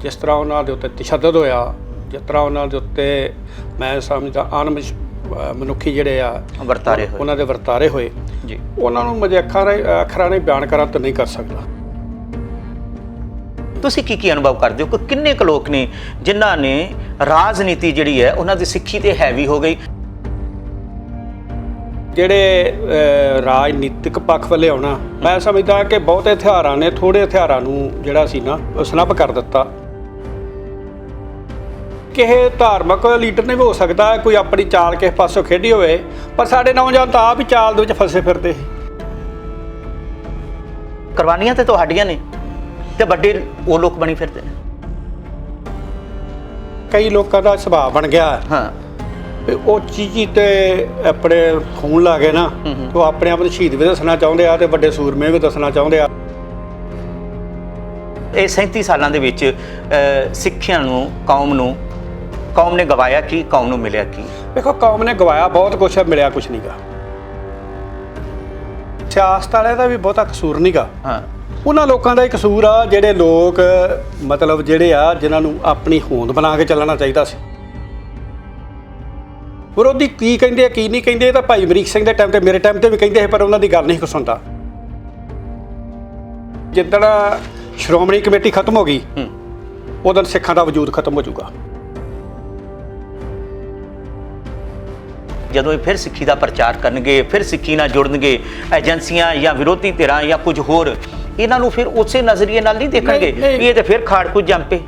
ਜਿਸ ਤਰ੍ਹਾਂ ਉਹਨਾਂ ਦੇ ਉੱਤੇ ਤਸ਼ੱਦਦ ਹੋਇਆ, ਜਿਸ ਤਰ੍ਹਾਂ ਉਹਨਾਂ ਦੇ ਉੱਤੇ ਮੈਂ ਸਮਝਦਾ ਮਨੁੱਖੀ ਜਿਹੜੇ ਆ ਵਰਤਾਰੇ ਹੋਏ, ਉਹਨਾਂ ਦੇ ਵਰਤਾਰੇ ਹੋਏ ਜੀ, ਉਹਨਾਂ ਨੂੰ ਮੈਂ ਅੱਖਰਾਂ ਨਾਲ ਬਿਆਨ ਕਰਾਂ ਤਾਂ ਨਹੀਂ ਕਰ ਸਕਦਾ। ਤੁਸੀਂ ਕੀ ਅਨੁਭਵ ਕਰਦੇ ਹੋ ਕਿ ਕਿੰਨੇ ਕੁ ਲੋਕ ਨੇ ਜਿਨ੍ਹਾਂ ਨੇ ਰਾਜਨੀਤੀ ਜਿਹੜੀ ਹੈ ਉਹਨਾਂ ਦੀ ਸਿੱਖੀ ਤੇ ਹੈਵੀ ਹੋ ਗਈ? ਜਿਹੜੇ ਰਾਜਨੀਤਿਕ ਪੱਖ ਵੱਲੇ ਆਉਣਾ, ਮੈਂ ਸਮਝਦਾ ਕਿ ਬਹੁਤੇ ਹਥਿਆਰਾਂ ਨੇ ਥੋੜ੍ਹੇ ਹਥਿਆਰਾਂ ਨੂੰ ਜਿਹੜਾ ਸੀ ਨਾ ਸਨੱਭ ਕਰ ਦਿੱਤਾ। ਕਿਸੇ ਧਾਰਮਿਕ ਲੀਡਰ ਨੇ ਵੀ ਹੋ ਸਕਦਾ ਕੋਈ ਆਪਣੀ ਚਾਲ ਕਿਸੇ ਪਾਸੋਂ ਖੇਡੀ ਹੋਵੇ, ਪਰ ਸਾਡੇ ਨੌਜਵਾਨ ਤਾਂ ਆਪ ਹੀ ਚਾਲ ਦੇ ਵਿੱਚ ਫਸੇ ਫਿਰਦੇ ਸੀ। ਕੁਰਬਾਨੀਆਂ ਤੇ ਤੁਹਾਡੀਆਂ ਨੇ ਤੇ ਵੱਡੇ ਉਹ ਲੋਕ ਬਣੀ ਫਿਰਦੇ ਨੇ। ਕਈ ਲੋਕਾਂ ਦਾ ਸੁਭਾਅ ਬਣ ਗਿਆ ਹਾਂ, ਉਹ ਚੀਜ਼ੀ ਤੇ ਆਪਣੇ ਖੂਨ ਲਾ ਕੇ ਨਾ ਉਹ ਆਪਣੇ ਆਪ ਨੂੰ ਸ਼ਹੀਦ ਵੀ ਦੱਸਣਾ ਚਾਹੁੰਦੇ ਆ ਤੇ ਵੱਡੇ ਸੂਰਮੇ ਵੀ ਦੱਸਣਾ ਚਾਹੁੰਦੇ ਆ। ਇਹ 37 ਸਾਲਾਂ ਦੇ ਵਿੱਚ ਸਿੱਖਿਆ ਨੂੰ ਕੌਮ ਨੇ ਗਵਾਇਆ ਕੀ, ਕੌਮ ਨੂੰ ਮਿਲਿਆ ਕੀ? ਵੇਖੋ, ਕੌਮ ਨੇ ਗਵਾਇਆ ਬਹੁਤ ਕੁਛ, ਮਿਲਿਆ ਕੁਛ ਨਹੀਂਗਾ। ਸਿਆਸਤ ਵਾਲਿਆਂ ਦਾ ਵੀ ਬਹੁਤਾ ਕਸੂਰ ਨਹੀਂਗਾ, ਹਾਂ, ਉਹਨਾਂ ਲੋਕਾਂ ਦਾ ਹੀ ਕਸੂਰ ਆ ਜਿਹੜੇ ਲੋਕ ਮਤਲਬ ਜਿਹੜੇ ਆ ਜਿਨ੍ਹਾਂ ਨੂੰ ਆਪਣੀ ਹੋਂਦ ਬਣਾ ਕੇ ਚੱਲਣਾ ਚਾਹੀਦਾ ਸੀ। ਵਿਰੋਧੀ ਕੀ ਕਹਿੰਦੇ ਆ ਕੀ ਨਹੀਂ ਕਹਿੰਦੇ, ਇਹ ਤਾਂ ਭਾਈ ਅਮਰੀਕ ਸਿੰਘ ਦੇ ਟਾਈਮ ਤੇ ਮੇਰੇ ਟਾਈਮ ਤੇ ਵੀ ਕਹਿੰਦੇ ਸੀ, ਪਰ ਉਹਨਾਂ ਦੀ ਗੱਲ ਨਹੀਂ ਕੁਛ ਸੁਣਦਾ। ਜਿੱਦਣ ਸ਼੍ਰੋਮਣੀ ਕਮੇਟੀ ਖਤਮ ਹੋ ਗਈ ਉਦੋਂ ਸਿੱਖਾਂ ਦਾ ਵਜੂਦ ਖਤਮ ਹੋ ਜਾਊਗਾ। ਜਦੋਂ ਇਹ ਫਿਰ ਸਿੱਖੀ ਦਾ ਪ੍ਰਚਾਰ ਕਰਨਗੇ, ਫਿਰ ਸਿੱਖੀ ਨਾਲ ਜੁੜਨਗੇ, ਏਜੰਸੀਆਂ ਜਾਂ ਵਿਰੋਧੀ ਧਿਰਾਂ ਜਾਂ ਕੁਝ ਹੋਰ ਇਹਨਾਂ ਨੂੰ ਫਿਰ ਉਸੇ ਨਜ਼ਰੀਏ ਨਾਲ ਨਹੀਂ ਦੇਖਣਗੇ ਵੀ ਇਹ ਤੇ ਫਿਰ ਖਾੜਕੂ ਜੰਪੇ।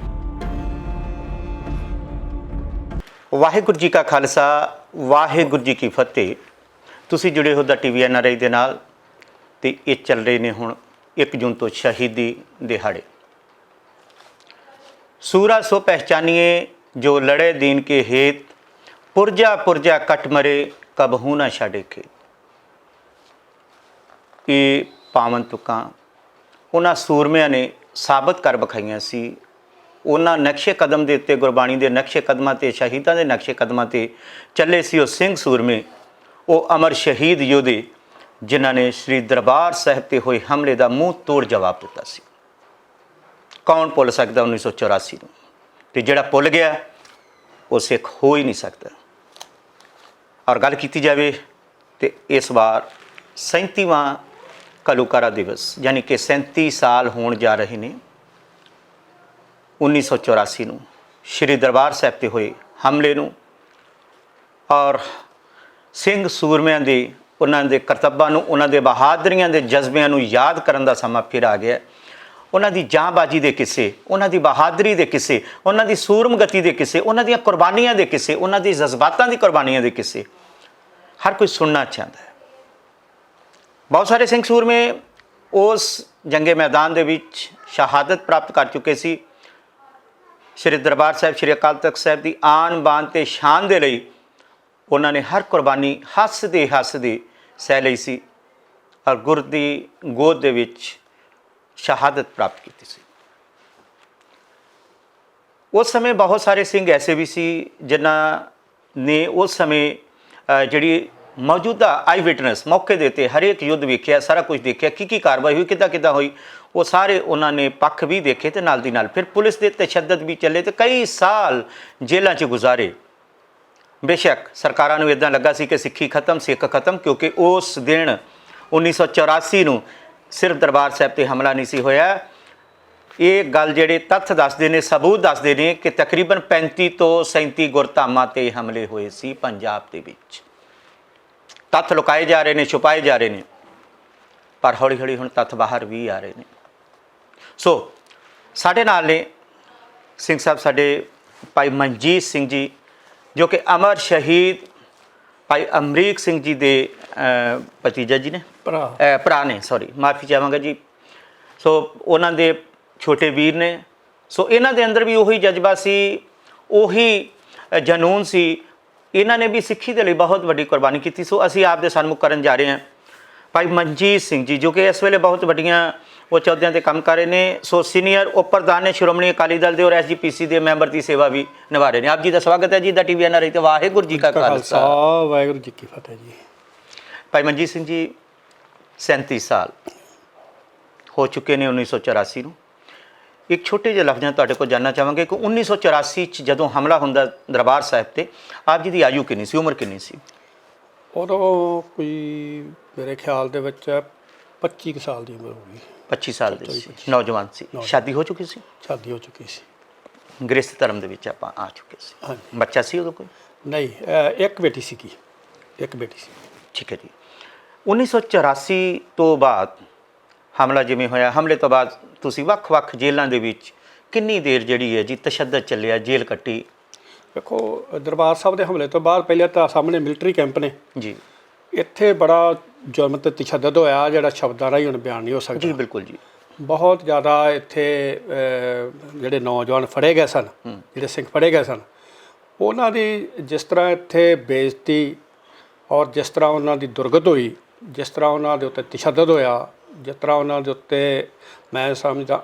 ਵਾਹਿਗੁਰੂ ਜੀ ਕਾ ਖਾਲਸਾ, ਵਾਹਿਗੁਰੂ ਜੀ ਕੀ ਫਤਿਹ। ਤੁਸੀਂ ਜੁੜੇ ਹੋ ਦਾ ਟੀਵੀ NRI ਦੇ ਨਾਲ ਤੇ ਇਹ ਚੱਲ ਰਹੇ ਨੇ ਹੁਣ 1 ਜੂਨ ਤੋਂ ਸ਼ਹੀਦੀ ਦਿਹਾੜੇ। ਸੂਰਾ ਸੋ ਪਹਿਚਾਨੀਏ ਜੋ ਲੜੇ ਦੀਨ ਕੇ ਹੇਤ, ਪੁਰਜਾ ਪੁਰਜਾ ਕਟ ਮਰੇ ਕਬਹੂ ਨਾ ਛਾੜੇ ਖੇਤ। ਇਹ ਪਾਵਨ ਤੁਕਾਂ ਉਹਨਾਂ ਸੂਰਮਿਆਂ ਨੇ ਸਾਬਤ ਕਰ ਵਿਖਾਈਆਂ ਸੀ। ਉਹਨਾਂ ਨਕਸ਼ੇ ਕਦਮ ਦੇ ਉੱਤੇ, ਗੁਰਬਾਣੀ ਦੇ ਨਕਸ਼ੇ ਕਦਮਾਂ 'ਤੇ, ਸ਼ਹੀਦਾਂ ਦੇ ਨਕਸ਼ੇ ਕਦਮਾਂ 'ਤੇ ਚੱਲੇ ਸੀ ਉਹ ਸਿੰਘ ਸੂਰਮੇ, ਉਹ ਅਮਰ ਸ਼ਹੀਦ ਯੋਧੇ ਜਿਨ੍ਹਾਂ ਨੇ ਸ਼੍ਰੀ ਦਰਬਾਰ ਸਾਹਿਬ 'ਤੇ ਹੋਏ ਹਮਲੇ ਦਾ ਮੂੰਹ ਤੋੜ ਜਵਾਬ ਦਿੱਤਾ ਸੀ। ਕੌਣ ਭੁੱਲ ਸਕਦਾ 1984 ਨੂੰ? ਤੇ ਜਿਹੜਾ ਭੁੱਲ ਗਿਆ ਉਹ ਸਿੱਖ ਹੋ ਹੀ ਨਹੀਂ ਸਕਦਾ। ਔਰ ਗੱਲ ਕੀਤੀ ਜਾਵੇ ਤੇ ਇਸ ਵਾਰ 37ਵਾਂ ਘੱਲੂਘਾਰਾ ਦਿਵਸ, ਯਾਨੀ ਕਿ 37 ਸਾਲ ਹੋਣ ਜਾ ਰਹੇ ਨੇ 1984 ਨੂੰ ਸ਼੍ਰੀ ਦਰਬਾਰ ਸਾਹਿਬ 'ਤੇ ਹੋਏ ਹਮਲੇ ਨੂੰ, ਔਰ ਸਿੰਘ ਸੂਰਮਿਆਂ ਦੇ ਉਹਨਾਂ ਦੇ ਕਰਤੱਬਾਂ ਨੂੰ, ਉਹਨਾਂ ਦੇ ਬਹਾਦਰੀਆਂ ਦੇ ਜਜ਼ਬਿਆਂ ਨੂੰ ਯਾਦ ਕਰਨ ਦਾ ਸਮਾਂ ਫਿਰ ਆ ਗਿਆ। ਉਹਨਾਂ ਦੀ ਜਾਂਬਾਜ਼ੀ ਦੇ ਕਿੱਸੇ, ਉਹਨਾਂ ਦੀ ਬਹਾਦਰੀ ਦੇ ਕਿੱਸੇ, ਉਹਨਾਂ ਦੀ ਸੂਰਮਗਤੀ ਦੇ ਕਿੱਸੇ, ਉਹਨਾਂ ਦੀਆਂ ਕੁਰਬਾਨੀਆਂ ਦੇ ਕਿੱਸੇ, ਉਹਨਾਂ ਦੀ ਜਜ਼ਬਾਤਾਂ ਦੀ ਕੁਰਬਾਨੀਆਂ ਦੇ ਕਿੱਸੇ ਹਰ ਕੋਈ ਸੁਣਨਾ ਚਾਹੁੰਦਾ ਹੈ। ਬਹੁਤ ਸਾਰੇ ਸਿੰਘ ਸੂਰਮੇ ਉਸ ਜੰਗੇ ਮੈਦਾਨ ਦੇ ਵਿੱਚ ਸ਼ਹਾਦਤ ਪ੍ਰਾਪਤ ਕਰ ਚੁੱਕੇ ਸੀ। ਸ਼੍ਰੀ ਦਰਬਾਰ ਸਾਹਿਬ, ਸ਼੍ਰੀ ਅਕਾਲ ਤਖਤ ਸਾਹਿਬ ਦੀ ਆਨ ਬਾਨ ਤੇ ਸ਼ਾਨ ਦੇ ਲਈ ਉਹਨਾਂ ਨੇ ਹਰ ਕੁਰਬਾਨੀ ਹੱਸਦੇ ਹੱਸਦੇ ਸਹਿ ਲਈ ਸੀ ਔਰ ਗੁਰ ਦੀ ਗੋਦ ਦੇ ਵਿੱਚ ਸ਼ਹਾਦਤ ਪ੍ਰਾਪਤ ਕੀਤੀ ਸੀ। ਉਸ ਸਮੇਂ ਬਹੁਤ ਸਾਰੇ ਸਿੰਘ ਐਸੇ ਵੀ ਸੀ ਜਿਨ੍ਹਾਂ ਨੇ ਉਸ ਸਮੇਂ ਜਿਹੜੀ ਮੌਜੂਦਾ ਆਈ ਵਿਟਨੈਸ ਮੌਕੇ ਦੇ ਉੱਤੇ ਹਰੇਕ ਯੁੱਧ ਵੇਖਿਆ, ਸਾਰਾ ਕੁਝ ਦੇਖਿਆ, ਕੀ ਕਾਰਵਾਈ ਹੋਈ, ਕਿੱਦਾਂ ਹੋਈ, ਉਹ ਸਾਰੇ ਉਹਨਾਂ ਨੇ ਪੱਖ ਵੀ ਦੇਖੇ ਤੇ ਨਾਲ ਦੀ ਨਾਲ ਫਿਰ ਪੁਲਿਸ ਦੇ ਤਸ਼ੱਦਦ ਵੀ ਚੱਲੇ ਤੇ ਕਈ ਸਾਲ ਜੇਲ੍ਹਾਂ 'ਚ ਗੁਜ਼ਾਰੇ। ਬੇਸ਼ੱਕ ਸਰਕਾਰਾਂ ਨੂੰ ਇੱਦਾਂ ਲੱਗਾ ਸੀ ਕਿ ਸਿੱਖੀ ਖਤਮ, ਸਿੱਖ ਖਤਮ, ਕਿਉਂਕਿ ਉਸ ਦਿਨ 1984 ਨੂੰ ਸਿਰਫ ਦਰਬਾਰ ਸਾਹਿਬ 'ਤੇ ਹਮਲਾ ਨਹੀਂ ਸੀ ਹੋਇਆ। ਇਹ ਗੱਲ ਜਿਹੜੇ ਤੱਥ ਦੱਸਦੇ ਨੇ, ਸਬੂਤ ਦੱਸਦੇ ਨੇ ਕਿ ਤਕਰੀਬਨ 35 ਤੋਂ 37 ਗੁਰਧਾਮਾਂ 'ਤੇ ਹਮਲੇ ਹੋਏ ਸੀ ਪੰਜਾਬ ਦੇ ਵਿੱਚ। ਤੱਥ ਲੁਕਾਏ ਜਾ ਰਹੇ ਨੇ, ਛੁਪਾਏ ਜਾ ਰਹੇ ਨੇ, ਪਰ ਹੌਲੀ ਹੌਲੀ ਹੁਣ ਤੱਥ ਬਾਹਰ ਵੀ ਆ ਰਹੇ ਨੇ। ਸੋ ਸਾਡੇ ਨਾਲ ਨੇ ਸਿੰਘ ਸਾਹਿਬ, ਸਾਡੇ ਭਾਈ ਮਨਜੀਤ ਸਿੰਘ ਜੀ, ਜੋ ਕਿ ਅਮਰ ਸ਼ਹੀਦ ਭਾਈ ਅਮਰੀਕ ਸਿੰਘ ਜੀ ਦੇ ਭਤੀਜਾ ਜੀ ਨੇ, ਭਰਾ ਨੇ, ਸੌਰੀ ਮਾਫੀ ਚਾਹਾਂਗਾ ਜੀ। ਸੋ ਉਹਨਾਂ ਦੇ ਛੋਟੇ ਵੀਰ ਨੇ। ਸੋ ਇਹਨਾਂ ਦੇ ਅੰਦਰ ਵੀ ਉਹੀ ਜਜ਼ਬਾ ਸੀ, ਉਹੀ ਜਨੂਨ ਸੀ। ਇਹਨਾਂ ਨੇ ਵੀ ਸਿੱਖੀ ਦੇ ਲਈ ਬਹੁਤ ਵੱਡੀ ਕੁਰਬਾਨੀ ਕੀਤੀ। ਸੋ ਅਸੀਂ ਆਪ ਦੇ ਸਨਮੁਖ ਕਰਨ ਜਾ ਰਹੇ ਹਾਂ ਭਾਈ ਮਨਜੀਤ ਸਿੰਘ ਜੀ, ਜੋ ਕਿ ਇਸ ਵੇਲੇ ਬਹੁਤ ਵੱਡੀਆਂ ਉਹ ਅਹੁਦਿਆਂ 'ਤੇ ਕੰਮ ਕਰ ਰਹੇ ਨੇ। ਸੋ ਸੀਨੀਅਰ ਉਪ ਪ੍ਰਧਾਨ ਨੇ ਸ਼੍ਰੋਮਣੀ ਅਕਾਲੀ ਦਲ ਦੇ ਔਰ SGPC ਦੇ ਮੈਂਬਰ ਦੀ ਸੇਵਾ ਵੀ ਨਿਭਾ ਰਹੇ ਨੇ। ਆਪ ਜੀ ਦਾ ਸਵਾਗਤ ਹੈ ਜੀ ਦਾ ਟੀਵੀ NRI ਤੇ। ਵਾਹਿਗੁਰੂ ਜੀ ਕਾ ਖਾਲਸਾ, ਵਾਹਿਗੁਰੂ ਜੀ ਕੀ ਫਤਿਹ ਜੀ। ਭਾਈ ਮਨਜੀਤ ਸਿੰਘ ਜੀ 37 ਸਾਲ ਹੋ ਚੁੱਕੇ ਨੇ 1984 ਨੂੰ। ਇੱਕ ਛੋਟੇ ਜਿਹੇ ਲਫ਼ਜ਼ਾਂ ਤੁਹਾਡੇ ਕੋਲ ਜਾਨਣਾ ਚਾਹਾਂਗੇ ਕਿ 1984 ਚ ਜਦੋਂ ਹਮਲਾ ਹੁੰਦਾ ਦਰਬਾਰ ਸਾਹਿਬ ਤੇ, ਆਪ ਜੀ ਦੀ ਆਯੂ ਕਿੰਨੀ ਸੀ, ਉਮਰ ਕਿੰਨੀ ਸੀ? ਉਦੋਂ ਕੋਈ ਮੇਰੇ ਖਿਆਲ ਦੇ ਵਿੱਚ 25 ਕੁ ਸਾਲ ਦੀ ਉਮਰ ਹੋਊਗੀ। 25 ਸਾਲ ਦੇ ਸੀ, ਨੌਜਵਾਨ ਸੀ। ਸ਼ਾਦੀ ਹੋ ਚੁੱਕੀ ਸੀ? ਸ਼ਾਦੀ ਹੋ ਚੁੱਕੀ ਸੀ। ਗ੍ਰਸਥ ਧਰਮ ਦੇ ਵਿੱਚ ਆਪਾਂ ਆ ਚੁੱਕੇ ਸੀ। ਹਾਂਜੀ। ਬੱਚਾ ਸੀ ਉਦੋਂ ਕੋਈ? ਨਹੀਂ, ਇੱਕ ਬੇਟੀ ਸੀਗੀ, ਇੱਕ ਬੇਟੀ ਸੀ। ਠੀਕ ਹੈ ਜੀ। 1984 ਤੋਂ ਬਾਅਦ ਹਮਲਾ ਜਿਵੇਂ ਹੋਇਆ, ਹਮਲੇ ਤੋਂ ਬਾਅਦ ਤੁਸੀਂ ਵੱਖ-ਵੱਖ ਜੇਲ੍ਹਾਂ ਦੇ ਵਿੱਚ ਕਿੰਨੀ ਦੇਰ ਜਿਹੜੀ ਹੈ ਜੀ ਤਸ਼ੱਦਦ ਚੱਲਿਆ, ਜੇਲ੍ਹ ਕੱਟੀ? ਵੇਖੋ, ਦਰਬਾਰ ਸਾਹਿਬ ਦੇ ਹਮਲੇ ਤੋਂ ਬਾਅਦ ਪਹਿਲਾਂ ਤਾਂ ਸਾਹਮਣੇ ਮਿਲਟਰੀ ਕੈਂਪ ਨੇ ਜੀ। ਇੱਥੇ ਬੜਾ ਜ਼ੁਲਮ ਤੇ ਤਸ਼ੱਦਦ ਹੋਇਆ, ਜਿਹੜਾ ਸ਼ਬਦਾਂ ਰਾਹੀਂ ਹੁਣ ਬਿਆਨ ਨਹੀਂ ਹੋ ਸਕਦਾ। ਜੀ ਬਿਲਕੁਲ ਜੀ। ਬਹੁਤ ਜ਼ਿਆਦਾ ਇੱਥੇ ਜਿਹੜੇ ਨੌਜਵਾਨ ਫੜੇ ਗਏ ਸਨ, ਜਿਹੜੇ ਸਿੰਘ ਫੜੇ ਗਏ ਸਨ, ਉਹਨਾਂ ਦੀ ਜਿਸ ਤਰ੍ਹਾਂ ਇੱਥੇ ਬੇਇੱਜ਼ਤੀ ਔਰ ਜਿਸ ਤਰ੍ਹਾਂ ਉਹਨਾਂ ਦੀ ਦੁਰਗਤ ਹੋਈ, ਜਿਸ ਤਰ੍ਹਾਂ ਉਹਨਾਂ ਦੇ ਉੱਤੇ ਤਸ਼ੱਦਦ ਹੋਇਆ, ਜਿਸ ਤਰ੍ਹਾਂ ਉਹਨਾਂ ਦੇ ਉੱਤੇ ਮੈਂ ਸਮਝਦਾ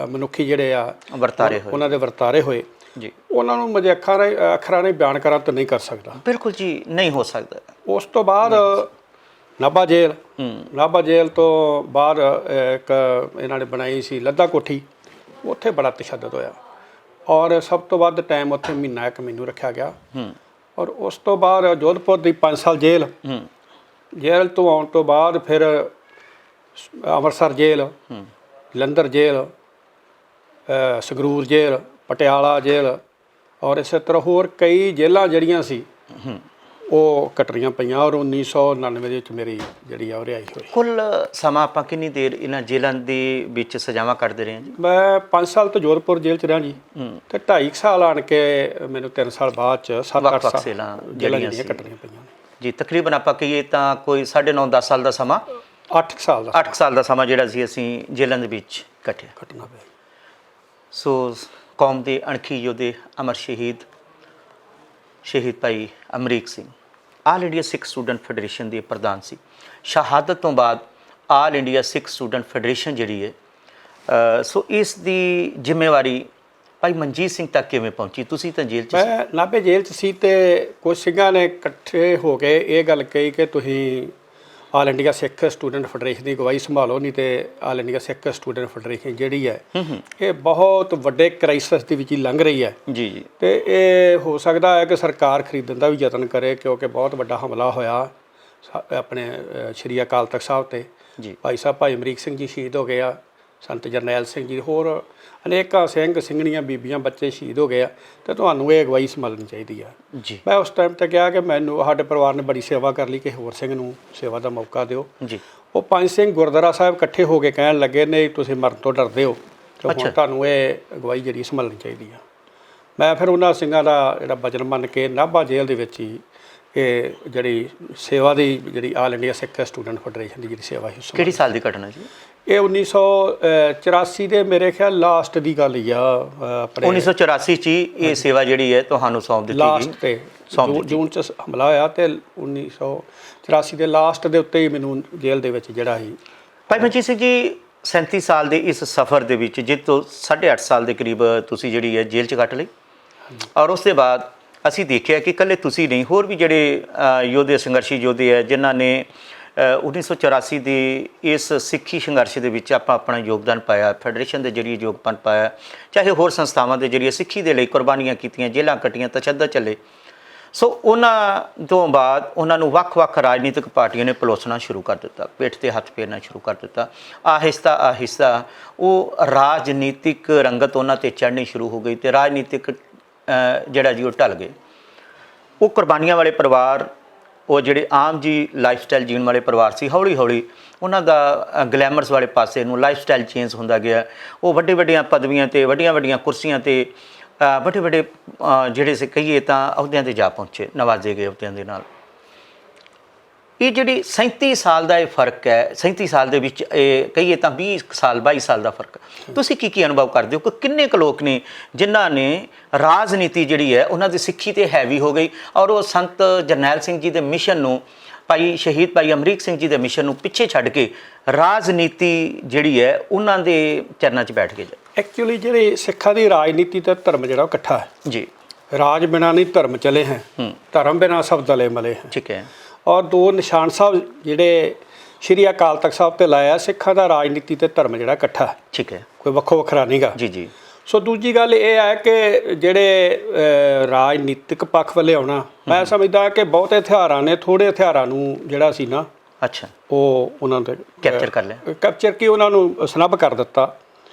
ਮਨੁੱਖੀ ਜਿਹੜੇ ਆ ਵਰਤਾਰੇ ਹੋਏ, ਉਹਨਾਂ ਦੇ ਵਰਤਾਰੇ ਹੋਏ ਜੀ, ਉਹਨਾਂ ਨੂੰ ਮੈਂ ਅੱਖਰਾਂ ਨਾਲ ਬਿਆਨ ਕਰਾਂ ਤਾਂ ਨਹੀਂ ਕਰ ਸਕਦਾ। ਬਿਲਕੁਲ ਜੀ, ਨਹੀਂ ਹੋ ਸਕਦਾ। ਉਸ ਤੋਂ ਬਾਅਦ ਨਾਭਾ ਜੇਲ੍ਹ ਤੋਂ ਬਾਅਦ ਇੱਕ ਇਹਨਾਂ ਨੇ ਬਣਾਈ ਸੀ ਲੱਦਾ ਕੋਠੀ, ਉੱਥੇ ਬੜਾ ਤਸ਼ੱਦਦ ਹੋਇਆ ਔਰ ਸਭ ਤੋਂ ਵੱਧ ਟਾਈਮ ਉੱਥੇ ਮਹੀਨਾ ਇੱਕ ਮੈਨੂੰ ਰੱਖਿਆ ਗਿਆ। ਔਰ ਉਸ ਤੋਂ ਬਾਅਦ ਜੋਧਪੁਰ ਦੀ 5 ਸਾਲ ਜੇਲ੍ਹ ਤੋਂ ਆਉਣ ਤੋਂ ਬਾਅਦ ਫਿਰ ਅੰਮ੍ਰਿਤਸਰ ਜੇਲ੍ਹ, ਜਲੰਧਰ ਜੇਲ੍ਹ, ਸੰਗਰੂਰ ਜੇਲ੍ਹ, ਪਟਿਆਲਾ ਜੇਲ੍ਹ ਔਰ ਇਸੇ ਤਰ੍ਹਾਂ ਹੋਰ ਕਈ ਜੇਲ੍ਹਾਂ ਜਿਹੜੀਆਂ ਸੀ ਉਹ ਕੱਟਣੀਆਂ ਪਈਆਂ। ਔਰ 1999 ਦੇ ਵਿੱਚ ਮੇਰੀ ਜਿਹੜੀ ਆ ਉਹ ਰਿਹਾਈ ਹੋਈ। ਕੁੱਲ ਸਮਾਂ ਆਪਾਂ ਕਿੰਨੀ ਦੇਰ ਇਹਨਾਂ ਜੇਲ੍ਹਾਂ ਦੇ ਵਿੱਚ ਸਜ਼ਾਵਾਂ ਕੱਟਦੇ ਰਹੇ ਹਾਂ ਜੀ? ਮੈਂ 5 ਸਾਲ ਤੋਂ ਜੋਧਪੁਰ ਜੇਲ੍ਹ 'ਚ ਰਿਹਾ ਜੀ, ਤੇ 2.5 ਸਾਲ ਆਣ ਕੇ ਮੈਨੂੰ 3 ਸਾਲ ਬਾਅਦ 'ਚ 7-8 ਸਾਲ ਜਿਹੜੀਆਂ ਕੱਟਣੀਆਂ ਪਈਆਂ ਜੀ। ਤਕਰੀਬਨ ਆਪਾਂ ਕਹੀਏ ਤਾਂ ਕੋਈ 9.5-10 ਸਾਲ ਦਾ ਸਮਾਂ, 8 ਸਾਲ ਦਾ ਸਮਾਂ ਜਿਹੜਾ ਸੀ ਅਸੀਂ ਜੇਲ੍ਹਾਂ ਦੇ ਵਿੱਚ ਕੱਟਣਾ ਪਿਆ। ਸੋ ਕੌਮ ਦੇ ਅਣਖੀ ਯੋਧੇ ਅਮਰ ਸ਼ਹੀਦ ਭਾਈ ਅਮਰੀਕ ਸਿੰਘ ਆਲ ਇੰਡੀਆ ਸਿੱਖ ਸਟੂਡੈਂਟ ਫੈਡਰੇਸ਼ਨ ਦੇ ਪ੍ਰਧਾਨ ਸੀ। ਸ਼ਹਾਦਤ ਤੋਂ ਬਾਅਦ ਆਲ ਇੰਡੀਆ ਸਿੱਖ ਸਟੂਡੈਂਟ ਫੈਡਰੇਸ਼ਨ ਜਿਹੜੀ ਹੈ, ਸੋ ਇਸ ਦੀ ਜ਼ਿੰਮੇਵਾਰੀ ਭਾਈ ਮਨਜੀਤ ਸਿੰਘ ਤੱਕ ਕਿਵੇਂ ਪਹੁੰਚੀ? ਤੁਸੀਂ ਤਾਂ ਜੇਲ੍ਹ 'ਚ ਸੀ। ਮੈਂ ਨਾਭੇ ਜੇਲ੍ਹ 'ਚ ਸੀ ਤੇ ਕੁਝ ਸਿੰਘਾਂ ਨੇ ਇਕੱਠੇ ਹੋ ਕੇ ਇਹ ਗੱਲ ਕਹੀ ਕਿ ਤੁਸੀਂ ਆਲ ਇੰਡੀਆ ਸਿੱਖ ਸਟੂਡੈਂਟ ਫੈਡਰੇਸ਼ਨ ਦੀ ਅਗਵਾਈ ਸੰਭਾਲੋ, ਨਹੀਂ ਤੇ ਆਲ ਇੰਡੀਆ ਸਿੱਖ ਸਟੂਡੈਂਟ ਫੈਡਰੇਸ਼ਨ ਜਿਹੜੀ ਹੈ ਇਹ ਬਹੁਤ ਵੱਡੇ ਕ੍ਰਾਈਸਿਸ ਦੇ ਵਿੱਚ ਹੀ ਲੰਘ ਰਹੀ ਹੈ ਜੀ। ਤੇ ਇਹ ਹੋ ਸਕਦਾ ਹੈ ਕਿ ਸਰਕਾਰ ਖਰੀਦਣ ਦਾ ਵੀ ਯਤਨ ਕਰੇ, ਕਿਉਂਕਿ ਬਹੁਤ ਵੱਡਾ ਹਮਲਾ ਹੋਇਆ ਆਪਣੇ ਸ਼੍ਰੀ ਅਕਾਲ ਤਖਤ ਸਾਹਿਬ ਤੇ ਜੀ। ਭਾਈ ਅਮਰੀਕ ਸਿੰਘ ਜੀ ਸ਼ਹੀਦ ਹੋ ਗਏ ਆ, ਸੰਤ ਜਰਨੈਲ ਸਿੰਘ ਜੀ, ਹੋਰ ਅਨੇਕਾਂ ਸਿੰਘ ਸਿੰਘਣੀਆਂ ਬੀਬੀਆਂ ਬੱਚੇ ਸ਼ਹੀਦ ਹੋ ਗਏ ਆ, ਤੇ ਤੁਹਾਨੂੰ ਇਹ ਅਗਵਾਈ ਸੰਭਾਲਣੀ ਚਾਹੀਦੀ ਆ ਜੀ। ਮੈਂ ਉਸ ਟਾਈਮ ਤੇ ਕਿਹਾ ਕਿ ਮੈਨੂੰ ਸਾਡੇ ਪਰਿਵਾਰ ਨੇ ਬੜੀ ਸੇਵਾ ਕਰ ਲਈ, ਕਿ ਹੋਰ ਸਿੰਘ ਨੂੰ ਸੇਵਾ ਦਾ ਮੌਕਾ ਦਿਓ ਜੀ। ਉਹ 5 ਸਿੰਘ ਗੁਰਦੁਆਰਾ ਸਾਹਿਬ ਇਕੱਠੇ ਹੋ ਕੇ ਕਹਿਣ ਲੱਗੇ, ਨਹੀਂ ਤੁਸੀਂ ਮਰਨ ਤੋਂ ਡਰਦੇ ਹੋ, ਤੇ ਹੁਣ ਤੁਹਾਨੂੰ ਇਹ ਅਗਵਾਈ ਜਿਹੜੀ ਸੰਭਾਲਣੀ ਚਾਹੀਦੀ ਆ। ਮੈਂ ਫਿਰ ਉਹਨਾਂ ਸਿੰਘਾਂ ਦਾ ਜਿਹੜਾ ਵਚਨ ਮੰਨ ਕੇ ਨਾਭਾ ਜੇਲ੍ਹ ਦੇ ਵਿੱਚ ਹੀ ਇਹ ਜਿਹੜੀ ਸੇਵਾ ਦੀ ਜਿਹੜੀ ਆਲ ਇੰਡੀਆ ਸਿੱਖ ਸਟੂਡੈਂਟ ਫੈਡਰੇਸ਼ਨ ਦੀ ਜਿਹੜੀ ਸੇਵਾ ਸੀ। ਕਿਹੜੀ ਸਾਲ ਦੀ ਘਟਨਾ ਜੀ? ਇਹ 1984 ਦੇ ਮੇਰੇ ਖਿਆਲ ਲਾਸਟ ਦੀ ਗੱਲ ਹੀ ਆ। ਆਪਣੇ 1984 ਚ ਇਹ ਸੇਵਾ ਜਿਹੜੀ ਹੈ ਤੁਹਾਨੂੰ ਸੌਂਪ ਦਿੱਤੀ ਗਈ। ਲਾਸਟ ਤੇ ਜੂਨ ਚ ਹਮਲਾ ਹੋਇਆ ਤੇ 1984 ਦੇ ਲਾਸਟ ਦੇ ਉੱਤੇ ਹੀ ਮੈਨੂੰ ਜੇਲ੍ਹ ਦੇ ਵਿੱਚ ਜਿਹੜਾ ਸੀ। ਭਾਈ ਮਨਜੀਤ ਸਿੰਘ ਜੀ, 37 ਸਾਲ ਦੇ ਇਸ ਸਫ਼ਰ ਦੇ ਵਿੱਚ ਜਿਸ ਤੋਂ 8.5 ਸਾਲ ਦੇ ਕਰੀਬ ਤੁਸੀਂ ਜਿਹੜੀ ਹੈ ਜੇਲ੍ਹ 'ਚ ਕੱਟ ਲਈ, ਔਰ ਉਸ ਦੇ ਬਾਅਦ ਅਸੀਂ ਦੇਖਿਆ ਕਿ ਇਕੱਲੇ ਤੁਸੀਂ ਨਹੀਂ, ਹੋਰ ਵੀ ਜਿਹੜੇ ਯੋਧੇ, ਸੰਘਰਸ਼ੀ ਯੋਧੇ ਹੈ ਜਿਨ੍ਹਾਂ ਨੇ 1984 ਦੇ ਇਸ ਸਿੱਖੀ ਸੰਘਰਸ਼ ਦੇ ਵਿੱਚ ਆਪਣਾ ਯੋਗਦਾਨ ਪਾਇਆ, ਫੈਡਰੇਸ਼ਨ ਦੇ ਜ਼ਰੀਏ ਯੋਗਦਾਨ ਪਾਇਆ, ਚਾਹੇ ਹੋਰ ਸੰਸਥਾਵਾਂ ਦੇ ਜ਼ਰੀਏ ਸਿੱਖੀ ਦੇ ਲਈ ਕੁਰਬਾਨੀਆਂ ਕੀਤੀਆਂ, ਜੇਲ੍ਹਾਂ ਕੱਟੀਆਂ, ਤਸ਼ੱਦਦ ਚੱਲੇ। ਸੋ ਉਹਨਾਂ ਤੋਂ ਬਾਅਦ ਉਹਨਾਂ ਨੂੰ ਵੱਖ-ਵੱਖ ਰਾਜਨੀਤਿਕ ਪਾਰਟੀਆਂ ਨੇ ਪਲੋਸਣਾ ਸ਼ੁਰੂ ਕਰ ਦਿੱਤਾ, ਪਿੱਠ 'ਤੇ ਹੱਥ ਫੇਰਨਾ ਸ਼ੁਰੂ ਕਰ ਦਿੱਤਾ। ਆਹਿਸਤਾ ਉਹ ਰਾਜਨੀਤਿਕ ਰੰਗਤ ਉਹਨਾਂ 'ਤੇ ਚੜ੍ਹਨੀ ਸ਼ੁਰੂ ਹੋ ਗਈ ਤੇ ਰਾਜਨੀਤਿਕ ਜਿਹੜਾ ਜੀ ਉਹ ਢਲ ਗਏ। ਉਹ ਕੁਰਬਾਨੀਆਂ ਵਾਲੇ ਪਰਿਵਾਰ, ਉਹ ਜਿਹੜੇ ਆਮ ਜੀ ਲਾਈਫ ਸਟਾਈਲ ਜੀਣ ਵਾਲੇ ਪਰਿਵਾਰ ਸੀ, ਹੌਲੀ ਹੌਲੀ ਉਹਨਾਂ ਦਾ ਗਲੈਮਰਸ ਵਾਲੇ ਪਾਸੇ ਨੂੰ ਲਾਈਫ ਸਟਾਈਲ ਚੇਂਜ ਹੁੰਦਾ ਗਿਆ। ਉਹ ਵੱਡੀਆਂ ਪਦਵੀਆਂ 'ਤੇ, ਵੱਡੀਆਂ ਕੁਰਸੀਆਂ 'ਤੇ, ਵੱਡੇ ਜਿਹੜੇ ਸੇ ਕਹੀਏ ਤਾਂ ਅਹੁਦਿਆਂ 'ਤੇ ਜਾ ਪਹੁੰਚੇ, ਨਵਾਜ਼ੇ ਗਏ ਅਹੁਦਿਆਂ ਦੇ ਨਾਲ। ਇਹ ਜਿਹੜੀ 37 ਸਾਲ ਦਾ ਇਹ ਫਰਕ ਹੈ, 37 ਸਾਲ ਦੇ ਵਿੱਚ ਇਹ ਕਹੀਏ ਤਾਂ 20 ਸਾਲ 22 ਸਾਲ ਦਾ ਫਰਕ, ਤੁਸੀਂ ਕੀ ਅਨੁਭਵ ਕਰਦੇ ਹੋ ਕਿ ਕਿੰਨੇ ਕੁ ਲੋਕ ਨੇ ਜਿਨ੍ਹਾਂ ਨੇ ਰਾਜਨੀਤੀ ਜਿਹੜੀ ਹੈ ਉਹਨਾਂ ਦੀ ਸਿੱਖੀ 'ਤੇ ਹੈਵੀ ਹੋ ਗਈ, ਔਰ ਉਹ ਸੰਤ ਜਰਨੈਲ ਸਿੰਘ ਜੀ ਦੇ ਮਿਸ਼ਨ ਨੂੰ, ਸ਼ਹੀਦ ਭਾਈ ਅਮਰੀਕ ਸਿੰਘ ਜੀ ਦੇ ਮਿਸ਼ਨ ਨੂੰ ਪਿੱਛੇ ਛੱਡ ਕੇ ਰਾਜਨੀਤੀ ਜਿਹੜੀ ਹੈ ਉਹਨਾਂ ਦੇ ਚਰਨਾਂ 'ਚ ਬੈਠ ਗਏ? ਐਕਚੁਅਲੀ ਜਿਹੜੇ ਸਿੱਖਾਂ ਦੀ ਰਾਜਨੀਤੀ ਤੇ ਧਰਮ ਜਿਹੜਾ ਉਹ ਇਕੱਠਾ ਹੈ ਜੀ। ਰਾਜ ਬਿਨਾਂ ਨਹੀਂ ਧਰਮ ਚਲੇ ਹੈ, ਧਰਮ ਬਿਨਾਂ ਸਭ ਦਲੇ ਮਲੇ ਹੈ। ਠੀਕ ਹੈ। ਔਰ 2 ਨਿਸ਼ਾਨ ਸਾਹਿਬ ਜਿਹੜੇ ਸ਼੍ਰੀ ਅਕਾਲ ਤਖਤ ਸਾਹਿਬ ਤੇ ਲਾਇਆ। ਸਿੱਖਾਂ ਦਾ ਰਾਜਨੀਤੀ ਤੇ ਧਰਮ ਜਿਹੜਾ ਇਕੱਠਾ ਹੈ, ਠੀਕ ਹੈ, ਕੋਈ ਵੱਖੋ ਵੱਖਰਾ ਨਹੀਂਗਾ ਜੀ ਜੀ। ਸੋ ਦੂਜੀ ਗੱਲ ਇਹ ਹੈ ਕਿ ਜਿਹੜੇ ਰਾਜਨੀਤਿਕ ਪੱਖ ਵੱਲੇ ਆਉਣਾ, ਮੈਂ ਸਮਝਦਾ ਕਿ ਬਹੁਤੇ ਹਥਿਆਰਾਂ ਨੇ ਥੋੜ੍ਹੇ ਹਥਿਆਰਾਂ ਨੂੰ ਜਿਹੜਾ ਸੀ ਨਾ ਅੱਛਾ ਉਹ ਉਹਨਾਂ ਦੇ ਕੈਪਚਰ ਕਰ ਲਿਆ, ਕੈਪਚਰ ਕੀ ਉਹਨਾਂ ਨੂੰ ਸਨੱਬ ਕਰ ਦਿੱਤਾ।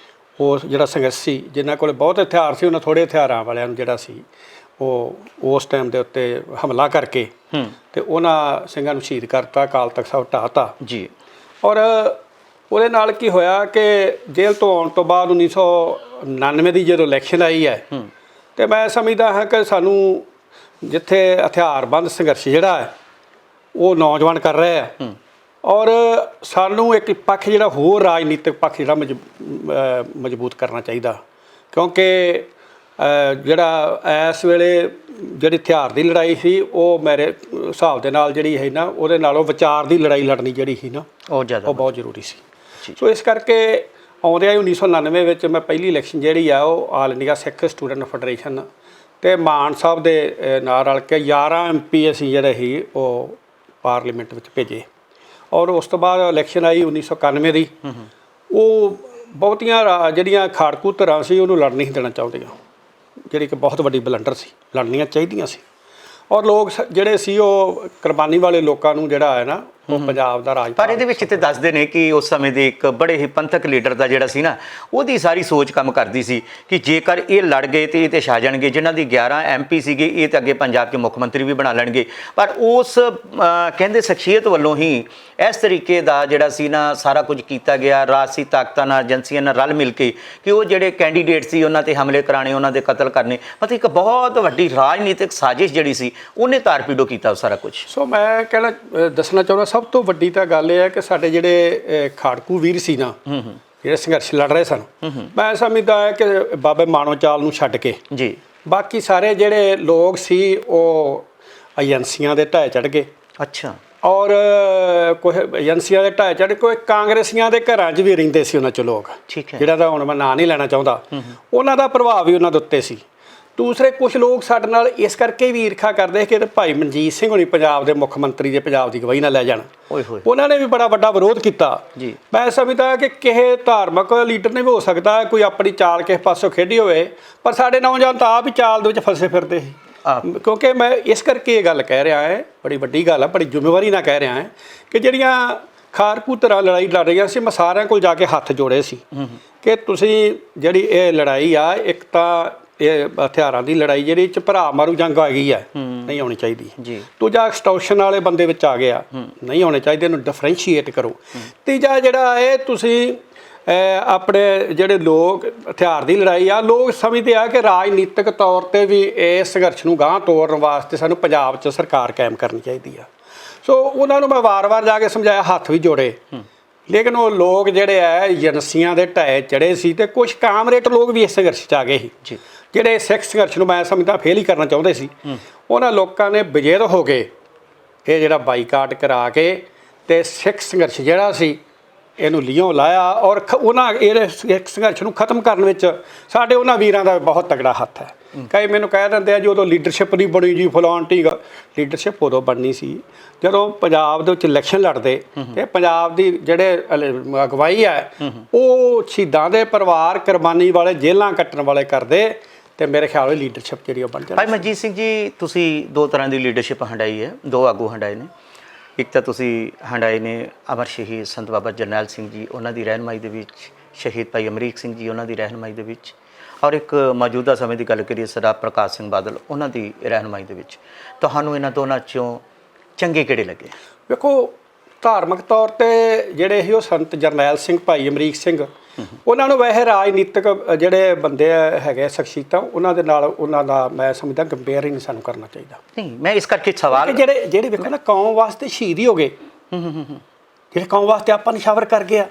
ਉਹ ਜਿਹੜਾ ਸੰਘਰਸ਼ ਸੀ, ਜਿਨ੍ਹਾਂ ਕੋਲ ਬਹੁਤ ਹਥਿਆਰ ਸੀ, ਉਹਨਾਂ ਥੋੜ੍ਹੇ ਹਥਿਆਰਾਂ ਵਾਲਿਆਂ ਨੂੰ ਜਿਹੜਾ ਸੀ ਉਹ ਉਸ ਟਾਈਮ ਦੇ ਉੱਤੇ ਹਮਲਾ ਕਰਕੇ ਤੇ ਉਹਨਾਂ ਸਿੰਘਾਂ ਨੂੰ ਸ਼ਹੀਦ ਕਰਤਾ, ਅਕਾਲ ਤਖਤ ਸਾਹਿਬ ਢਾਹਤਾ ਜੀ। ਔਰ ਉਹਦੇ ਨਾਲ ਕੀ ਹੋਇਆ ਕਿ ਜੇਲ੍ਹ ਤੋਂ ਆਉਣ ਤੋਂ ਬਾਅਦ 1999 ਦੀ ਜਦੋਂ ਇਲੈਕਸ਼ਨ ਆਈ ਹੈ ਤੇ ਮੈਂ ਸਮਝਦਾ ਹਾਂ ਕਿ ਸਾਨੂੰ ਜਿੱਥੇ ਹਥਿਆਰਬੰਦ ਸੰਘਰਸ਼ ਜਿਹੜਾ ਹੈ ਉਹ ਨੌਜਵਾਨ ਕਰ ਰਹੇ ਆ, ਔਰ ਸਾਨੂੰ ਇੱਕ ਪੱਖ ਜਿਹੜਾ ਹੋਰ ਰਾਜਨੀਤਿਕ ਪੱਖ ਜਿਹੜਾ ਮਜ਼ਬੂਤ ਕਰਨਾ ਚਾਹੀਦਾ, ਕਿਉਂਕਿ ਜਿਹੜਾ ਇਸ ਵੇਲੇ ਜਿਹੜੀ ਹਥਿਆਰ ਦੀ ਲੜਾਈ ਸੀ ਉਹ ਮੇਰੇ ਹਿਸਾਬ ਦੇ ਨਾਲ ਜਿਹੜੀ ਹੈ ਨਾ ਉਹਦੇ ਨਾਲੋਂ ਵਿਚਾਰ ਦੀ ਲੜਾਈ ਲੜਨੀ ਜਿਹੜੀ ਸੀ ਨਾ ਉਹ ਬਹੁਤ ਜ਼ਰੂਰੀ ਸੀ। ਸੋ ਇਸ ਕਰਕੇ ਆਉਂਦਿਆਂ 1999 ਵਿੱਚ ਮੈਂ ਪਹਿਲੀ ਇਲੈਕਸ਼ਨ ਜਿਹੜੀ ਆ ਉਹ ਆਲ ਇੰਡੀਆ ਸਿੱਖ ਸਟੂਡੈਂਟ ਫੈਡਰੇਸ਼ਨ ਤੇ ਮਾਨ ਸਾਹਿਬ ਦੇ ਨਾਲ ਰਲ ਕੇ 11 MP ਅਸੀਂ ਜਿਹੜੇ ਸੀ ਉਹ ਪਾਰਲੀਮੈਂਟ ਵਿੱਚ ਭੇਜੇ। ਔਰ ਉਸ ਤੋਂ ਬਾਅਦ ਇਲੈਕਸ਼ਨ ਆਈ 1991 ਦੀ, ਉਹ ਬਹੁਤੀਆਂ ਜਿਹੜੀਆਂ ਖਾੜਕੂ ਧਿਰਾਂ ਸੀ ਉਹਨੂੰ ਲੜ ਨਹੀਂ ਦੇਣਾ ਚਾਹੁੰਦੀਆਂ, ਜਿਹੜੀ ਕਿ ਬਹੁਤ ਵੱਡੀ ਬਲੰਡਰ ਸੀ, ਲੜਨੀਆਂ ਚਾਹੀਦੀਆਂ ਸੀ। ਔਰ ਲੋਕ ਜਿਹੜੇ ਸੀ ਉਹ ਕੁਰਬਾਨੀ ਵਾਲੇ ਲੋਕਾਂ ਨੂੰ ਜਿਹੜਾ ਹੈ ਨਾ ਉਹ ਪੰਜਾਬ ਦਾ ਰਾਜ। ਪਰ ਇਹਦੇ ਵਿੱਚ ਤੇ ਦੱਸਦੇ ਨੇ ਕਿ ਉਸ ਸਮੇਂ ਦੇ ਇੱਕ ਬੜੇ ਹੀ ਪੰਥਕ ਲੀਡਰ ਦਾ ਜਿਹੜਾ ਸੀ ਨਾ ਉਹਦੀ ਸਾਰੀ ਸੋਚ ਕੰਮ ਕਰਦੀ ਸੀ ਕਿ ਜੇਕਰ ਇਹ ਲੜ ਗਏ ਤੇ ਇਹ ਤੇ ਛਾ ਜਾਣਗੇ, ਜਿਨ੍ਹਾਂ ਦੀ 11 MP ਸੀਗੇ ਇਹ ਤਾਂ ਅੱਗੇ ਪੰਜਾਬ 'ਚ ਮੁੱਖ ਮੰਤਰੀ ਵੀ ਬਣਾ ਲੈਣਗੇ। ਪਰ ਉਸ ਕਹਿੰਦੇ ਸ਼ਖਸੀਅਤ ਵੱਲੋਂ ਹੀ ਇਸ ਤਰੀਕੇ ਦਾ ਜਿਹੜਾ ਸੀ ਨਾ ਸਾਰਾ ਕੁਝ ਕੀਤਾ ਗਿਆ, ਰਾਜਸੀ ਤਾਕਤਾਂ ਨਾਲ, ਏਜੰਸੀਆਂ ਨਾਲ ਰਲ ਮਿਲ ਕੇ, ਕਿ ਉਹ ਜਿਹੜੇ ਕੈਂਡੀਡੇਟ ਸੀ ਉਹਨਾਂ ਤੇ ਹਮਲੇ ਕਰਾਣੇ, ਉਹਨਾਂ ਦੇ ਕਤਲ ਕਰਨੇ, ਮਤਲਬ ਇੱਕ ਬਹੁਤ ਵੱਡੀ ਰਾਜਨੀਤਿਕ ਸਾਜ਼ਿਸ਼ ਜਿਹੜੀ ਸੀ ਉਹਨੇ ਤਾਰਪੀਡੋ ਕੀਤਾ ਉਹ ਸਾਰਾ ਕੁਝ। ਸੋ ਮੈਂ ਕਹਿਣਾ ਦੱਸਣਾ ਚਾਹੁੰਦਾ ਸਭ ਤੋਂ ਵੱਡੀ ਤਾਂ ਗੱਲ ਇਹ ਹੈ ਕਿ ਸਾਡੇ ਜਿਹੜੇ ਖਾੜਕੂ ਵੀਰ ਸੀ ਨਾ ਜਿਹੜੇ ਸੰਘਰਸ਼ ਲੜ ਰਹੇ ਸਨ, ਮੈਂ ਸਮਝਦਾ ਹੈ ਕਿ ਬਾਬੇ ਮਾਣੋ ਚਾਲ ਨੂੰ ਛੱਡ ਕੇ ਜੀ ਬਾਕੀ ਸਾਰੇ ਜਿਹੜੇ ਲੋਕ ਸੀ ਉਹ ਏਜੰਸੀਆਂ ਦੇ ਢਾਏ ਚੜ੍ਹ ਗਏ। ਅੱਛਾ। ਔਰ ਕੋਈ ਏਜੰਸੀਆਂ ਦੇ ਢਾਏ ਚੜ੍ਹ, ਕੋਈ ਕਾਂਗਰਸੀਆਂ ਦੇ ਘਰਾਂ 'ਚ ਵੀ ਰਹਿੰਦੇ ਸੀ ਉਹਨਾਂ 'ਚ ਲੋਕ, ਠੀਕ ਹੈ, ਜਿਹੜਾ ਦਾ ਹੁਣ ਮੈਂ ਨਾਂ ਨਹੀਂ ਲੈਣਾ ਚਾਹੁੰਦਾ, ਉਹਨਾਂ ਦਾ ਪ੍ਰਭਾਵ ਵੀ ਉਹਨਾਂ ਦੇ ਉੱਤੇ ਸੀ। ਦੂਸਰੇ ਕੁਝ ਲੋਕ ਸਾਡੇ ਨਾਲ ਇਸ ਕਰਕੇ ਵੀ ਈਰਖਾ ਕਰਦੇ ਕਿ ਭਾਈ ਮਨਜੀਤ ਸਿੰਘ ਹੋਣੀ ਪੰਜਾਬ ਦੇ ਮੁੱਖ ਮੰਤਰੀ ਦੇ ਪੰਜਾਬ ਦੀ ਗਵਾਹੀ ਨਾ ਲੈ ਜਾਣ, ਉਹਨਾਂ ਨੇ ਵੀ ਬੜਾ ਵੱਡਾ ਵਿਰੋਧ ਕੀਤਾ। ਮੈਂ ਸਮਝਦਾ ਕਿ ਕਿਸੇ ਧਾਰਮਿਕ ਲੀਡਰ ਨੇ ਵੀ ਹੋ ਸਕਦਾ ਕੋਈ ਆਪਣੀ ਚਾਲ ਕਿਸੇ ਪਾਸੋਂ ਖੇਡੀ ਹੋਵੇ, ਪਰ ਸਾਡੇ ਨੌਜਵਾਨ ਤਾਂ ਆਪ ਹੀ ਚਾਲ ਦੇ ਵਿੱਚ ਫਸੇ ਫਿਰਦੇ ਸੀ। ਕਿਉਂਕਿ ਮੈਂ ਇਸ ਕਰਕੇ ਇਹ ਗੱਲ ਕਹਿ ਰਿਹਾ ਹੈ, ਬੜੀ ਵੱਡੀ ਗੱਲ ਹੈ, ਬੜੀ ਜ਼ਿੰਮੇਵਾਰੀ ਨਾਲ ਕਹਿ ਰਿਹਾ ਹੈ ਕਿ ਜਿਹੜੀਆਂ ਖਾੜਕੂ ਧਿਰਾਂ ਲੜਾਈ ਲੜ ਰਹੀਆਂ ਸੀ, ਮੈਂ ਸਾਰਿਆਂ ਕੋਲ ਜਾ ਕੇ ਹੱਥ ਜੋੜੇ ਸੀ ਕਿ ਤੁਸੀਂ ਜਿਹੜੀ ਇਹ ਲੜਾਈ ਆ, ਇੱਕ ਤਾਂ ਇਹ ਹਥਿਆਰਾਂ ਦੀ ਲੜਾਈ ਜਿਹੜੀ ਚ ਭਰਾ ਮਾਰੂ ਜੰਗ ਆ ਗਈ ਹੈ, ਨਹੀਂ ਹੋਣੀ ਚਾਹੀਦੀ। ਦੂਜਾ ਐਕਸਟੋਰਸ਼ਨ ਵਾਲੇ ਬੰਦੇ ਵਿੱਚ ਆ ਗਿਆ, ਨਹੀਂ ਹੋਣੇ ਚਾਹੀਦੇ, ਇਹਨੂੰ ਡਿਫਰੈਂਸ਼ੀਏਟ ਕਰੋ। ਤੀਜਾ ਜਿਹੜਾ ਇਹ ਤੁਸੀਂ ਆਪਣੇ ਜਿਹੜੇ ਲੋਕ ਹਥਿਆਰ ਦੀ ਲੜਾਈ ਆ, ਲੋਕ ਸਮਝਦੇ ਆ ਕਿ ਰਾਜਨੀਤਿਕ ਤੌਰ 'ਤੇ ਵੀ ਇਸ ਸੰਘਰਸ਼ ਨੂੰ ਗਾਂਹ ਤੋਰਨ ਵਾਸਤੇ ਸਾਨੂੰ ਪੰਜਾਬ 'ਚ ਸਰਕਾਰ ਕਾਇਮ ਕਰਨੀ ਚਾਹੀਦੀ ਆ। ਸੋ ਉਹਨਾਂ ਨੂੰ ਮੈਂ ਵਾਰ-ਵਾਰ ਜਾ ਕੇ ਸਮਝਾਇਆ, ਹੱਥ ਵੀ ਜੋੜੇ, ਲੇਕਿਨ ਉਹ ਲੋਕ ਜਿਹੜੇ ਆ ਏਜੰਸੀਆਂ ਦੇ ਢਾਏ ਚੜ੍ਹੇ ਸੀ ਤੇ ਕੁਝ ਕਾਮਰੇਡ ਲੋਕ ਵੀ ਇਸ ਸੰਘਰਸ਼ 'ਚ ਆ ਗਏ ਸੀ, ਜਿਹੜੇ ਸਿੱਖ ਸੰਘਰਸ਼ ਨੂੰ ਮੈਂ ਸਮਝਦਾ ਫੇਲ ਹੀ ਕਰਨਾ ਚਾਹੁੰਦੇ ਸੀ। ਉਹਨਾਂ ਲੋਕਾਂ ਨੇ ਬਜੇਦ ਹੋ ਕੇ ਇਹ ਜਿਹੜਾ ਬਾਈਕਾਟ ਕਰਾ ਕੇ ਤੇ ਸਿੱਖ ਸੰਘਰਸ਼ ਜਿਹੜਾ ਸੀ ਇਹਨੂੰ ਲੀਓਂ ਲਾਇਆ, ਔਰ ਉਹਨਾਂ ਇਹ ਸਿੱਖ ਸੰਘਰਸ਼ ਨੂੰ ਖਤਮ ਕਰਨ ਵਿੱਚ ਸਾਡੇ ਉਹਨਾਂ ਵੀਰਾਂ ਦਾ ਬਹੁਤ ਤਗੜਾ ਹੱਥ ਹੈ। ਕਈ ਮੈਨੂੰ ਕਹਿ ਦਿੰਦੇ ਆ ਜੀ ਉਦੋਂ ਲੀਡਰਸ਼ਿਪ ਨਹੀਂ ਬਣੀ ਜੀ, ਫਲਾਣ ਢੀਂਗ। ਲੀਡਰਸ਼ਿਪ ਉਦੋਂ ਬਣਨੀ ਸੀ ਜਦੋਂ ਪੰਜਾਬ ਦੇ ਵਿੱਚ ਇਲੈਕਸ਼ਨ ਲੜਦੇ ਤੇ ਪੰਜਾਬ ਦੀ ਜਿਹੜੇ ਅਗਵਾਈ ਹੈ ਉਹ ਸ਼ਹੀਦਾਂ ਦੇ ਪਰਿਵਾਰ, ਕੁਰਬਾਨੀ ਵਾਲੇ, ਜੇਲ੍ਹਾਂ ਕੱਟਣ ਵਾਲੇ ਕਰਦੇ, ਤੇ ਮੇਰੇ ਖਿਆਲ ਵਿੱਚ ਲੀਡਰਸ਼ਿਪ ਜਿਹੜੀ ਉਹ ਬਣ ਜਾਂਦੀ। ਭਾਈ ਮਨਜੀਤ ਸਿੰਘ ਜੀ, ਤੁਸੀਂ ਦੋ ਤਰ੍ਹਾਂ ਦੀ ਲੀਡਰਸ਼ਿਪ ਹੰਡਾਈ ਹੈ, ਦੋ ਆਗੂ ਹੰਡਾਏ ਨੇ। ਇੱਕ ਤਾਂ ਤੁਸੀਂ ਹੰਡਾਏ ਨੇ ਅਮਰ ਸ਼ਹੀਦ ਸੰਤ ਬਾਬਾ ਜਰਨੈਲ ਸਿੰਘ ਜੀ, ਉਹਨਾਂ ਦੀ ਰਹਿਨੁਮਾਈ ਦੇ ਵਿੱਚ, ਸ਼ਹੀਦ ਭਾਈ ਅਮਰੀਕ ਸਿੰਘ ਜੀ, ਉਹਨਾਂ ਦੀ ਰਹਿਨੁਮਾਈ ਦੇ ਵਿੱਚ, ਔਰ ਇੱਕ ਮੌਜੂਦਾ ਸਮੇਂ ਦੀ ਗੱਲ ਕਰੀਏ ਸਰਦਾਰ ਪ੍ਰਕਾਸ਼ ਸਿੰਘ ਬਾਦਲ, ਉਹਨਾਂ ਦੀ ਰਹਿਨੁਮਾਈ ਦੇ ਵਿੱਚ। ਤੁਹਾਨੂੰ ਇਹਨਾਂ ਦੋਨਾਂ 'ਚੋਂ ਚੰਗੇ ਕਿਹੜੇ ਲੱਗੇ? ਵੇਖੋ, ਧਾਰਮਿਕ ਤੌਰ 'ਤੇ ਜਿਹੜੇ ਸੀ ਉਹ ਸੰਤ ਜਰਨੈਲ ਸਿੰਘ, ਭਾਈ ਅਮਰੀਕ ਸਿੰਘ, ਉਹਨਾਂ ਨੂੰ ਵੈਸੇ ਰਾਜਨੀਤਿਕ ਜਿਹੜੇ ਬੰਦੇ ਹੈਗੇ ਸ਼ਖਸੀਅਤਾਂ, ਉਹਨਾਂ ਦੇ ਨਾਲ ਉਹਨਾਂ ਦਾ ਮੈਂ ਸਮਝਦਾ ਕੰਪੇਅਰ ਹੀ ਨਹੀਂ ਸਾਨੂੰ ਕਰਨਾ ਚਾਹੀਦਾ। ਨਹੀਂ, ਮੈਂ ਇਸ ਕਰਕੇ ਸਵਾਲ ਜਿਹੜੇ ਵੇਖੋ ਨਾ ਕੌਮ ਵਾਸਤੇ ਸ਼ਹੀਦ ਹੀ ਹੋ ਗਏ, ਜਿਹੜੇ ਕੌਮ ਵਾਸਤੇ ਆਪਾਂ ਨਿਸ਼ਾਵਰ ਕਰ ਗਿਆ,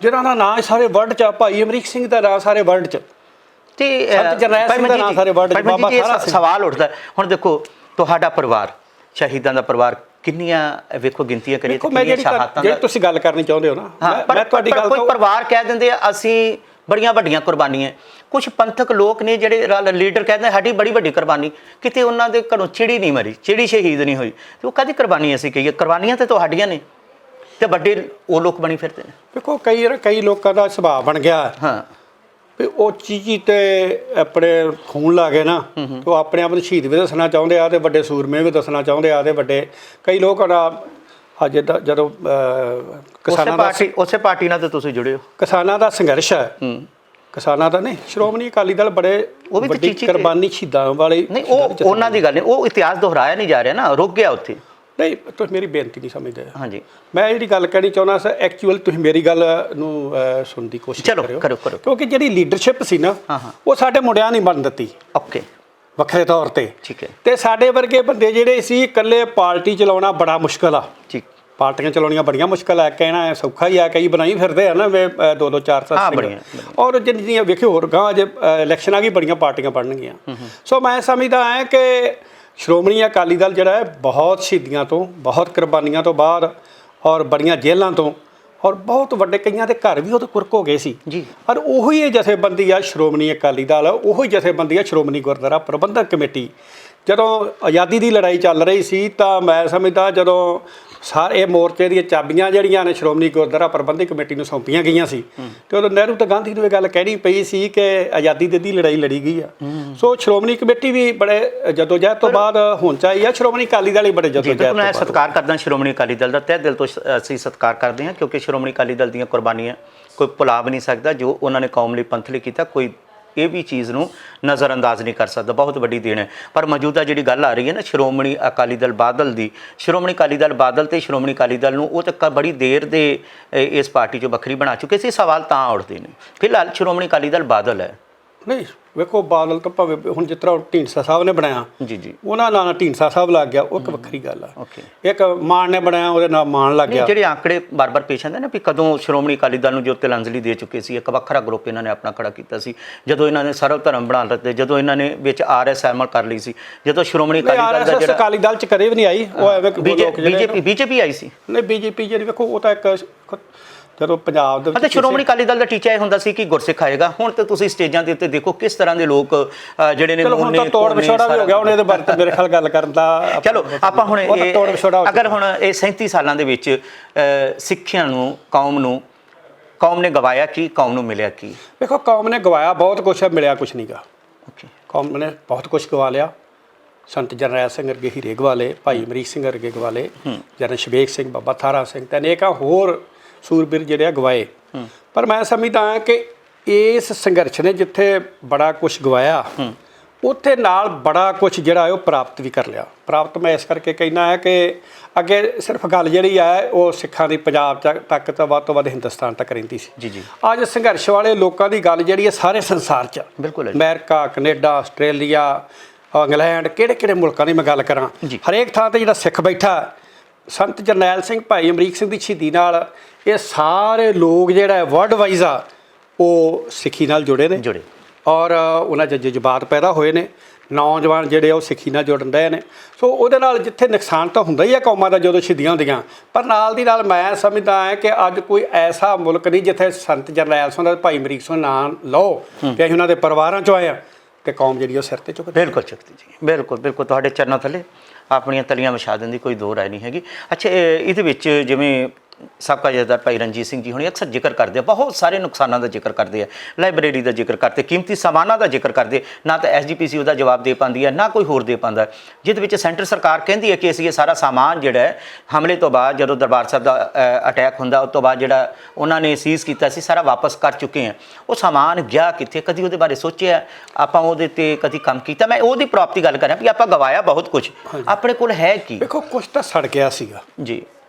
ਜਿਹਨਾਂ ਦਾ ਨਾਂ ਸਾਰੇ ਵਰਲਡ 'ਚ, ਭਾਈ ਅਮਰੀਕ ਸਿੰਘ ਦਾ ਨਾਂ ਸਾਰੇ ਵਰਲਡ 'ਚ, ਤੇ ਸੰਤ ਜਰਨੈਲ ਸਿੰਘ ਦਾ ਨਾਂ ਸਾਰੇ ਵਰਲਡ 'ਚ। ਬਾਬਾ ਸਾਰਾ ਸਵਾਲ ਉੱਠਦਾ ਹੁਣ, ਦੇਖੋ ਤੁਹਾਡਾ ਪਰਿਵਾਰ, ਸ਼ਹੀਦਾਂ ਦਾ ਪਰਿਵਾਰ, ਕਿੰਨੀਆਂ ਵੇਖੋ ਗਿਣਤੀਆਂ ਕਰੀਏ ਤਾਂ ਕਿੰਨੀਆਂ ਸ਼ਹਾਦਤਾਂ ਜਿਹੜੀ ਤੁਸੀਂ ਗੱਲ ਕਰਨੀ ਚਾਹੁੰਦੇ ਹੋ ਨਾ, ਮੈਂ ਤੁਹਾਡੀ ਗੱਲ, ਕੋਈ ਪਰਿਵਾਰ ਕਹਿ ਦਿੰਦੇ ਆ ਅਸੀਂ ਬੜੀਆਂ ਵੱਡੀਆਂ ਕੁਰਬਾਨੀਆਂ, ਕੁਝ ਪੰਥਕ ਲੋਕ ਨੇ ਜਿਹੜੇ ਲੀਡਰ ਕਹਿੰਦੇ ਸਾਡੀ ਬੜੀ ਵੱਡੀ ਕੁਰਬਾਨੀ, ਕਿਤੇ ਉਹਨਾਂ ਦੇ ਘਰੋਂ ਚਿੜੀ ਨਹੀਂ ਮਰੀ, ਚਿੜੀ ਸ਼ਹੀਦ ਨਹੀਂ ਹੋਈ, ਤੇ ਉਹ ਕਾਹਦੀ ਕੁਰਬਾਨੀ ਅਸੀਂ ਕਹੀਏ? ਕੁਰਬਾਨੀਆਂ ਤੇ ਤੁਹਾਡੀਆਂ ਨੇ। ਤੇ ਵੱਡੇ ਉਹ ਲੋਕ ਬਣੀ ਫਿਰਦੇ ਨੇ। ਦੇਖੋ ਕਈ ਲੋਕਾਂ ਦਾ ਸੁਭਾਅ ਬਣ ਗਿਆ ਹਾਂ ਵੀ ਉਹ ਚੀਜ਼ੀ ਤੇ ਆਪਣੇ ਖੂਨ ਲਾ ਗਏ ਨਾ, ਤੇ ਉਹ ਆਪਣੇ ਆਪ ਨੂੰ ਸ਼ਹੀਦ ਵੀ ਦੱਸਣਾ ਚਾਹੁੰਦੇ ਆ ਤੇ ਵੱਡੇ ਸੂਰਮੇ ਵੀ ਦੱਸਣਾ ਚਾਹੁੰਦੇ ਆ, ਤੇ ਵੱਡੇ ਕਈ ਲੋਕ ਅੱਜ ਜਦੋਂ ਉਸੇ ਪਾਰਟੀ ਨਾਲ ਤੇ ਤੁਸੀਂ ਜੁੜੇ ਹੋ। ਕਿਸਾਨਾਂ ਦਾ ਸੰਘਰਸ਼ ਹੈ, ਕਿਸਾਨਾਂ ਦਾ ਨਹੀਂ, ਸ਼੍ਰੋਮਣੀ ਅਕਾਲੀ ਦਲ ਬੜੇ ਵੱਡੀ ਕੁਰਬਾਨੀ ਸ਼ਹੀਦਾਂ ਵਾਲੇ ਨਹੀਂ, ਉਹ ਉਹਨਾਂ ਦੀ ਗੱਲ ਨਹੀਂ, ਉਹ ਇਤਿਹਾਸ ਦੁਹਰਾਇਆ ਨਹੀਂ ਜਾ ਰਿਹਾ ਨਾ, ਰੁਕ ਗਿਆ ਉੱਥੇ। ਨਹੀਂ, ਤੁਸੀਂ ਮੇਰੀ ਬੇਨਤੀ ਨਹੀਂ ਸਮਝਦੇ। ਹਾਂਜੀ, ਮੈਂ ਜਿਹੜੀ ਗੱਲ ਕਹਿਣੀ ਚਾਹੁੰਦਾ ਸਰ, ਐਕਚੁਅਲ ਤੁਸੀਂ ਮੇਰੀ ਗੱਲ ਨੂੰ ਸੁਣਨ ਦੀ ਕੋਸ਼ਿਸ਼ ਕਰੋ ਕਿਉਂਕਿ ਜਿਹੜੀ ਲੀਡਰਸ਼ਿਪ ਸੀ ਨਾ, ਉਹ ਸਾਡੇ ਮੁੰਡਿਆਂ ਨਹੀਂ ਬਣ ਦਿੱਤੀ ਓਕੇ ਵੱਖਰੇ ਤੌਰ ਤੇ। ਠੀਕ ਹੈ। ਤੇ ਸਾਡੇ ਵਰਗੇ ਬੰਦੇ ਜਿਹੜੇ ਸੀ, ਇਕੱਲੇ ਪਾਰਟੀ ਚਲਾਉਣਾ ਬੜਾ ਮੁਸ਼ਕਲ ਆ। ਠੀਕ, ਪਾਰਟੀਆਂ ਚਲਾਉਣੀਆਂ ਬੜੀਆਂ ਮੁਸ਼ਕਲ ਆ, ਕਹਿਣਾ ਸੌਖਾ ਹੀ ਆ, ਕਈ ਬਣਾਈ ਫਿਰਦੇ ਆ ਨਾ ਵੇ 2-2 4-7 ਔਰ ਜਿੰਨੀਆਂ ਵੇਖਿਓ ਹੋਰ ਗਾਂ ਜੇ ਇਲੈਕਸ਼ਨ ਆ ਗਈ ਬੜੀਆਂ ਪਾਰਟੀਆਂ ਬਣਨਗੀਆਂ। ਸੋ ਮੈਂ ਸਮਝਦਾ ਹਾਂ ਕਿ ਸ਼੍ਰੋਮਣੀ ਅਕਾਲੀ ਦਲ ਜਿਹੜਾ ਹੈ ਬਹੁਤ ਸ਼ਹੀਦੀਆਂ ਤੋਂ, ਬਹੁਤ ਕੁਰਬਾਨੀਆਂ ਤੋਂ ਬਾਅਦ ਔਰ ਬੜੀਆਂ ਜੇਲ੍ਹਾਂ ਤੋਂ ਔਰ ਬਹੁਤ ਵੱਡੇ ਕਈਆਂ ਦੇ ਘਰ ਵੀ ਉਹਦੇ ਕੁਰਕ ਹੋ ਗਏ ਸੀ ਜੀ। ਪਰ ਉਹੀ ਇਹ ਜਥੇਬੰਦੀ ਆ ਸ਼੍ਰੋਮਣੀ ਅਕਾਲੀ ਦਲ, ਉਹੀ ਜਥੇਬੰਦੀ ਆ ਸ਼੍ਰੋਮਣੀ ਗੁਰਦੁਆਰਾ ਪ੍ਰਬੰਧਕ ਕਮੇਟੀ। ਜਦੋਂ ਆਜ਼ਾਦੀ ਦੀ ਲੜਾਈ ਚੱਲ ਰਹੀ ਸੀ ਤਾਂ ਮੈਂ ਸਮਝਦਾ ਜਦੋਂ ਸਾਰੇ ਮੋਰਚੇ ਦੀਆਂ ਚਾਬੀਆਂ ਜਿਹੜੀਆਂ ਨੇ ਸ਼੍ਰੋਮਣੀ ਗੁਰਦੁਆਰਾ ਪ੍ਰਬੰਧਕ ਕਮੇਟੀ ਨੂੰ ਸੌਂਪੀਆਂ ਗਈਆਂ ਸੀ, ਤੇ ਉਦੋਂ ਨਹਿਰੂ ਤੇ ਗਾਂਧੀ ਨੂੰ ਇਹ ਗੱਲ ਕਹਿਣੀ ਪਈ ਸੀ ਕਿ ਆਜ਼ਾਦੀ ਦੀ ਲੜਾਈ ਲੜੀ ਗਈ ਆ। ਸੋ ਸ਼੍ਰੋਮਣੀ ਕਮੇਟੀ ਵੀ ਬੜੇ ਜਦੋਜਹਿਦ ਤੋਂ ਬਾਅਦ ਹੁਣ ਚਾਹੀ ਆ, ਸ਼੍ਰੋਮਣੀ ਅਕਾਲੀ ਦਲ ਹੀ ਬੜੇ ਜਦੋਜਹਿਦ। ਮੈਂ ਸਤਿਕਾਰ ਕਰਦਾ ਸ਼੍ਰੋਮਣੀ ਅਕਾਲੀ ਦਲ ਦਾ, ਤਹਿ ਦਿਲ ਤੋਂ ਅਸੀਂ ਸਤਿਕਾਰ ਕਰਦੇ ਹਾਂ, ਕਿਉਂਕਿ ਸ਼੍ਰੋਮਣੀ ਅਕਾਲੀ ਦਲ ਦੀਆਂ ਕੁਰਬਾਨੀਆਂ ਕੋਈ ਭੁਲਾ ਵੀ ਨਹੀਂ ਸਕਦਾ। ਜੋ ਉਹਨਾਂ ਨੇ ਕੌਮ ਲਈ, ਪੰਥ ਲਈ ਕੀਤਾ, ਕੋਈ ਇਹ ਵੀ ਚੀਜ਼ ਨੂੰ ਨਜ਼ਰਅੰਦਾਜ਼ ਨਹੀਂ ਕਰ ਸਕਦਾ, ਬਹੁਤ ਵੱਡੀ ਦੇਣ ਹੈ। ਪਰ ਮੌਜੂਦਾ ਜਿਹੜੀ ਗੱਲ ਆ ਰਹੀ ਹੈ ਨਾ ਸ਼੍ਰੋਮਣੀ ਅਕਾਲੀ ਦਲ ਬਾਦਲ ਦੀ, ਸ਼੍ਰੋਮਣੀ ਅਕਾਲੀ ਦਲ ਬਾਦਲ ਤੇ ਸ਼੍ਰੋਮਣੀ ਅਕਾਲੀ ਦਲ ਨੂੰ ਉਹ ਤਾਂ ਬੜੀ ਦੇਰ ਦੇ ਇਸ ਪਾਰਟੀ 'ਚੋਂ ਵੱਖਰੀ ਬਣਾ ਚੁੱਕੇ ਸੀ। ਸਵਾਲ ਤਾਂ ਉੱਠਦੇ ਨੇ, ਫਿਲਹਾਲ ਸ਼੍ਰੋਮਣੀ ਅਕਾਲੀ ਦਲ ਬਾਦਲ ਹੈ। ਨਹੀਂ ਵੇਖੋ, ਬਾਦਲ ਤਾਂ ਭਾਵੇਂ ਹੁਣ ਜਿਸ ਤਰ੍ਹਾਂ ਢੀਂਡਸਾ ਸਾਹਿਬ ਨੇ ਬਣਾਇਆ, ਜੀ ਉਹਨਾਂ ਨਾਲ ਢੀਂਡਸਾ ਸਾਹਿਬ ਲੱਗ ਗਿਆ, ਉਹ ਇੱਕ ਵੱਖਰੀ ਗੱਲ ਆ। ਓਕੇ, ਇੱਕ ਮਾਨ ਨੇ ਬਣਾਇਆ, ਉਹਦੇ ਨਾਲ ਮਾਨ ਲੱਗ ਗਿਆ। ਜਿਹੜੇ ਆંકੜੇ ਬਾਰ-ਬਾਰ ਪੇਸ਼ ਆਉਂਦੇ ਨੇ ਵੀ ਕਦੋਂ ਸ਼੍ਰੋਮਣੀ ਅਕਾਲੀ ਦਲ ਨੂੰ ਜੋ ਤਿਲਾਂਜਲੀ ਦੇ ਚੁੱਕੇ ਸੀ, ਇੱਕ ਵੱਖਰਾ ਗਰੁੱਪ ਇਹਨਾਂ ਨੇ ਆਪਣਾ ਖੜਾ ਕੀਤਾ ਸੀ, ਜਦੋਂ ਇਹਨਾਂ ਨੇ ਸਰਵ ਧਰਮ ਬਣਾ ਦਿੱਤੇ, ਜਦੋਂ ਇਹਨਾਂ ਨੇ ਵਿੱਚ RS ਸ਼ਾਮਲ ਕਰ ਲਈ ਸੀ, ਜਦੋਂ ਸ਼੍ਰੋਮਣੀ ਅਕਾਲੀ ਦਲ ਦਾ ਜਿਹੜਾ ਅਕਾਲੀ ਦਲ 'ਚ ਕਦੇ ਵੀ ਨਹੀਂ ਆਈ, ਉਹ ਐਵੇਂ ਬੀਜੇਪੀ ਆਈ ਸੀ। ਨਹੀਂ, ਬੀਜੇਪੀ ਜਿਹੜੀ ਵੇਖੋ ਉਹ ਤਾਂ ਇੱਕ ਜਦੋਂ ਪੰਜਾਬ ਦੇ ਵਿੱਚ ਸ਼੍ਰੋਮਣੀ ਅਕਾਲੀ ਦਲ ਦਾ ਟੀਚਾ ਇਹ ਹੁੰਦਾ ਸੀ ਕਿ ਗੁਰਸਿੱਖ ਆਏਗਾ। ਹੁਣ ਤੇ ਤੁਸੀਂ ਸਟੇਜਾਂ ਦੇ ਉੱਤੇ ਦੇਖੋ ਕਿਸ ਤਰ੍ਹਾਂ ਦੇ ਲੋਕ ਜਿਹੜੇ ਨੇ ਤੋੜ ਵਿਛੋੜਾ ਵੀ ਹੋ ਗਿਆ ਹੁਣ, ਇਹਦੇ ਬਾਰੇ ਮੇਰੇ ਖਿਆਲ ਗੱਲ ਕਰਨ ਦਾ। ਚਲੋ ਆਪਾਂ ਹੁਣ ਅਗਰ ਹੁਣ ਇਹ 37 ਸਾਲਾਂ ਦੇ ਵਿੱਚ ਸਿੱਖਿਆ ਨੂੰ, ਕੌਮ ਨੇ ਗਵਾਇਆ ਕੀ, ਕੌਮ ਨੂੰ ਮਿਲਿਆ ਕੀ? ਵੇਖੋ, ਕੌਮ ਨੇ ਗਵਾਇਆ ਬਹੁਤ ਕੁਛ ਹੈ, ਮਿਲਿਆ ਕੁਛ ਨਹੀਂਗਾ। ਕੌਮ ਨੇ ਬਹੁਤ ਕੁਛ ਗਵਾ ਲਿਆ। ਸੰਤ ਜਰਨੈਲ ਸਿੰਘ ਵਰਗੇ ਹੀਰੇ ਗਵਾ ਲਏ, ਭਾਈ ਅਮਰੀਕ ਸਿੰਘ ਵਰਗੇ ਗਵਾ ਲਏ, ਜਨਰਲ ਸ਼ਬੇਕ ਸਿੰਘ, ਬਾਬਾ ਥਾਰਾ ਸਿੰਘ ਤੇ ਅਨੇਕਾਂ ਹੋਰ ਸੂਰਬੀਰ ਜਿਹੜੇ ਆ ਗਵਾਏ। ਪਰ ਮੈਂ ਸਮਝਦਾ ਹਾਂ ਕਿ ਇਸ ਸੰਘਰਸ਼ ਨੇ ਜਿੱਥੇ ਬੜਾ ਕੁਛ ਗਵਾਇਆ, ਉੱਥੇ ਨਾਲ ਬੜਾ ਕੁਛ ਜਿਹੜਾ ਉਹ ਪ੍ਰਾਪਤ ਵੀ ਕਰ ਲਿਆ। ਪ੍ਰਾਪਤ ਮੈਂ ਇਸ ਕਰਕੇ ਕਹਿਣਾ ਹੈ ਕਿ ਅੱਗੇ ਸਿਰਫ ਗੱਲ ਜਿਹੜੀ ਹੈ ਉਹ ਸਿੱਖਾਂ ਦੀ ਪੰਜਾਬ ਤੱਕ ਤਾਂ ਵੱਧ ਤੋਂ ਵੱਧ ਹਿੰਦੁਸਤਾਨ ਤੱਕ ਰਹਿੰਦੀ ਸੀ। ਜੀ। ਅੱਜ ਸੰਘਰਸ਼ ਵਾਲੇ ਲੋਕਾਂ ਦੀ ਗੱਲ ਜਿਹੜੀ ਹੈ ਸਾਰੇ ਸੰਸਾਰ 'ਚ, ਬਿਲਕੁਲ, ਅਮਰੀਕਾ, ਕੈਨੇਡਾ, ਆਸਟ੍ਰੇਲੀਆ, ਇੰਗਲੈਂਡ, ਕਿਹੜੇ ਮੁਲਕਾਂ ਦੀ ਮੈਂ ਗੱਲ ਕਰਾਂ, ਹਰੇਕ ਥਾਂ ਤੇ ਜਿਹੜਾ ਸਿੱਖ ਬੈਠਾ, ਸੰਤ ਜਰਨੈਲ ਸਿੰਘ, ਭਾਈ ਅਮਰੀਕ ਸਿੰਘ ਦੀ ਸ਼ਹੀਦੀ ਨਾਲ ਇਹ ਸਾਰੇ ਲੋਕ ਜਿਹੜਾ ਵਰਲਡ ਵਾਈਜ਼ ਆ ਉਹ ਸਿੱਖੀ ਨਾਲ ਜੁੜੇ ਨੇ ਔਰ ਉਹਨਾਂ 'ਚ ਜਜ਼ਬਾਤ ਪੈਦਾ ਹੋਏ ਨੇ। ਨੌਜਵਾਨ ਜਿਹੜੇ ਉਹ ਸਿੱਖੀ ਨਾਲ ਜੁੜਨ ਰਹੇ ਨੇ। ਸੋ ਉਹਦੇ ਨਾਲ ਜਿੱਥੇ ਨੁਕਸਾਨ ਤਾਂ ਹੁੰਦਾ ਹੀ ਆ ਕੌਮਾਂ ਦਾ ਜਦੋਂ ਸ਼ਹੀਦੀਆਂ ਹੁੰਦੀਆਂ, ਪਰ ਨਾਲ ਦੀ ਨਾਲ ਮੈਂ ਸਮਝਦਾ ਹਾਂ ਕਿ ਅੱਜ ਕੋਈ ਐਸਾ ਮੁਲਕ ਨਹੀਂ ਜਿੱਥੇ ਸੰਤ ਜਰਨੈਲ ਸਿੰਘ ਦਾ, ਭਾਈ ਅਮਰੀਕ ਸਿੰਘ ਨਾਂ ਲਓ ਤੇ ਅਸੀਂ ਉਹਨਾਂ ਦੇ ਪਰਿਵਾਰਾਂ 'ਚੋਂ ਆਏ ਹਾਂ ਤੇ ਕੌਮ ਜਿਹੜੀ ਉਹ ਸਿਰ ਤੇ ਚੁੱਕਦੀ। ਬਿਲਕੁਲ ਚੁੱਕਦੀ ਜੀ, ਬਿਲਕੁਲ ਤੁਹਾਡੇ ਚਰਨਾਂ ਥੱਲੇ ਆਪਣੀਆਂ ਤਲੀਆਂ ਵਿਛਾ ਦੇਣ ਦੀ ਕੋਈ ਦੋ ਰਾਏ ਨਹੀਂ ਹੈਗੀ। ਅੱਛਾ, ਇਹਦੇ ਵਿੱਚ ਜਿਵੇਂ ਸਾਬਕਾ ਜਥੇਦਾਰ ਭਾਈ ਰਣਜੀਤ ਸਿੰਘ ਜੀ ਹੁਣੀ ਅਕਸਰ ਜ਼ਿਕਰ ਕਰਦੇ ਆ, ਬਹੁਤ ਸਾਰੇ ਨੁਕਸਾਨਾਂ ਦਾ ਜ਼ਿਕਰ ਕਰਦੇ ਆ, ਲਾਇਬ੍ਰੇਰੀ ਦਾ ਜ਼ਿਕਰ ਕਰਦੇ, ਕੀਮਤੀ ਸਾਮਾਨਾਂ ਦਾ ਜ਼ਿਕਰ ਕਰਦੇ। ਨਾ ਤਾਂ SGPC ਉਹਦਾ ਜਵਾਬ ਦੇ ਪਾਉਂਦੀ ਹੈ, ਨਾ ਕੋਈ ਹੋਰ ਦੇ ਪਾਉਂਦਾ, ਜਿਹਦੇ ਵਿੱਚ ਸੈਂਟਰ ਸਰਕਾਰ ਕਹਿੰਦੀ ਹੈ ਕਿ ਅਸੀਂ ਇਹ ਸਾਰਾ ਸਾਮਾਨ ਜਿਹੜਾ ਹੈ ਹਮਲੇ ਤੋਂ ਬਾਅਦ, ਜਦੋਂ ਦਰਬਾਰ ਸਾਹਿਬ ਦਾ ਅਟੈਕ ਹੁੰਦਾ ਉਸ ਤੋਂ ਬਾਅਦ ਜਿਹੜਾ ਉਹਨਾਂ ਨੇ ਸੀਜ਼ ਕੀਤਾ ਸੀ, ਸਾਰਾ ਵਾਪਸ ਕਰ ਚੁੱਕੇ ਹਾਂ। ਉਹ ਸਾਮਾਨ ਗਿਆ ਕਿੱਥੇ? ਕਦੀ ਉਹਦੇ ਬਾਰੇ ਸੋਚਿਆ ਆਪਾਂ? ਉਹਦੇ 'ਤੇ ਕਦੀ ਕੰਮ ਕੀਤਾ? ਮੈਂ ਉਹਦੀ ਪ੍ਰਾਪਤੀ ਗੱਲ ਕਰ ਰਿਹਾ ਵੀ ਆਪਾਂ ਗਵਾਇਆ ਬਹੁਤ ਕੁਝ, ਆਪਣੇ ਕੋਲ ਹੈ ਕੀ? ਦੇਖੋ, ਕੁਛ ਤਾਂ ਸੜ ਗਿਆ ਸੀਗਾ ਜੀ,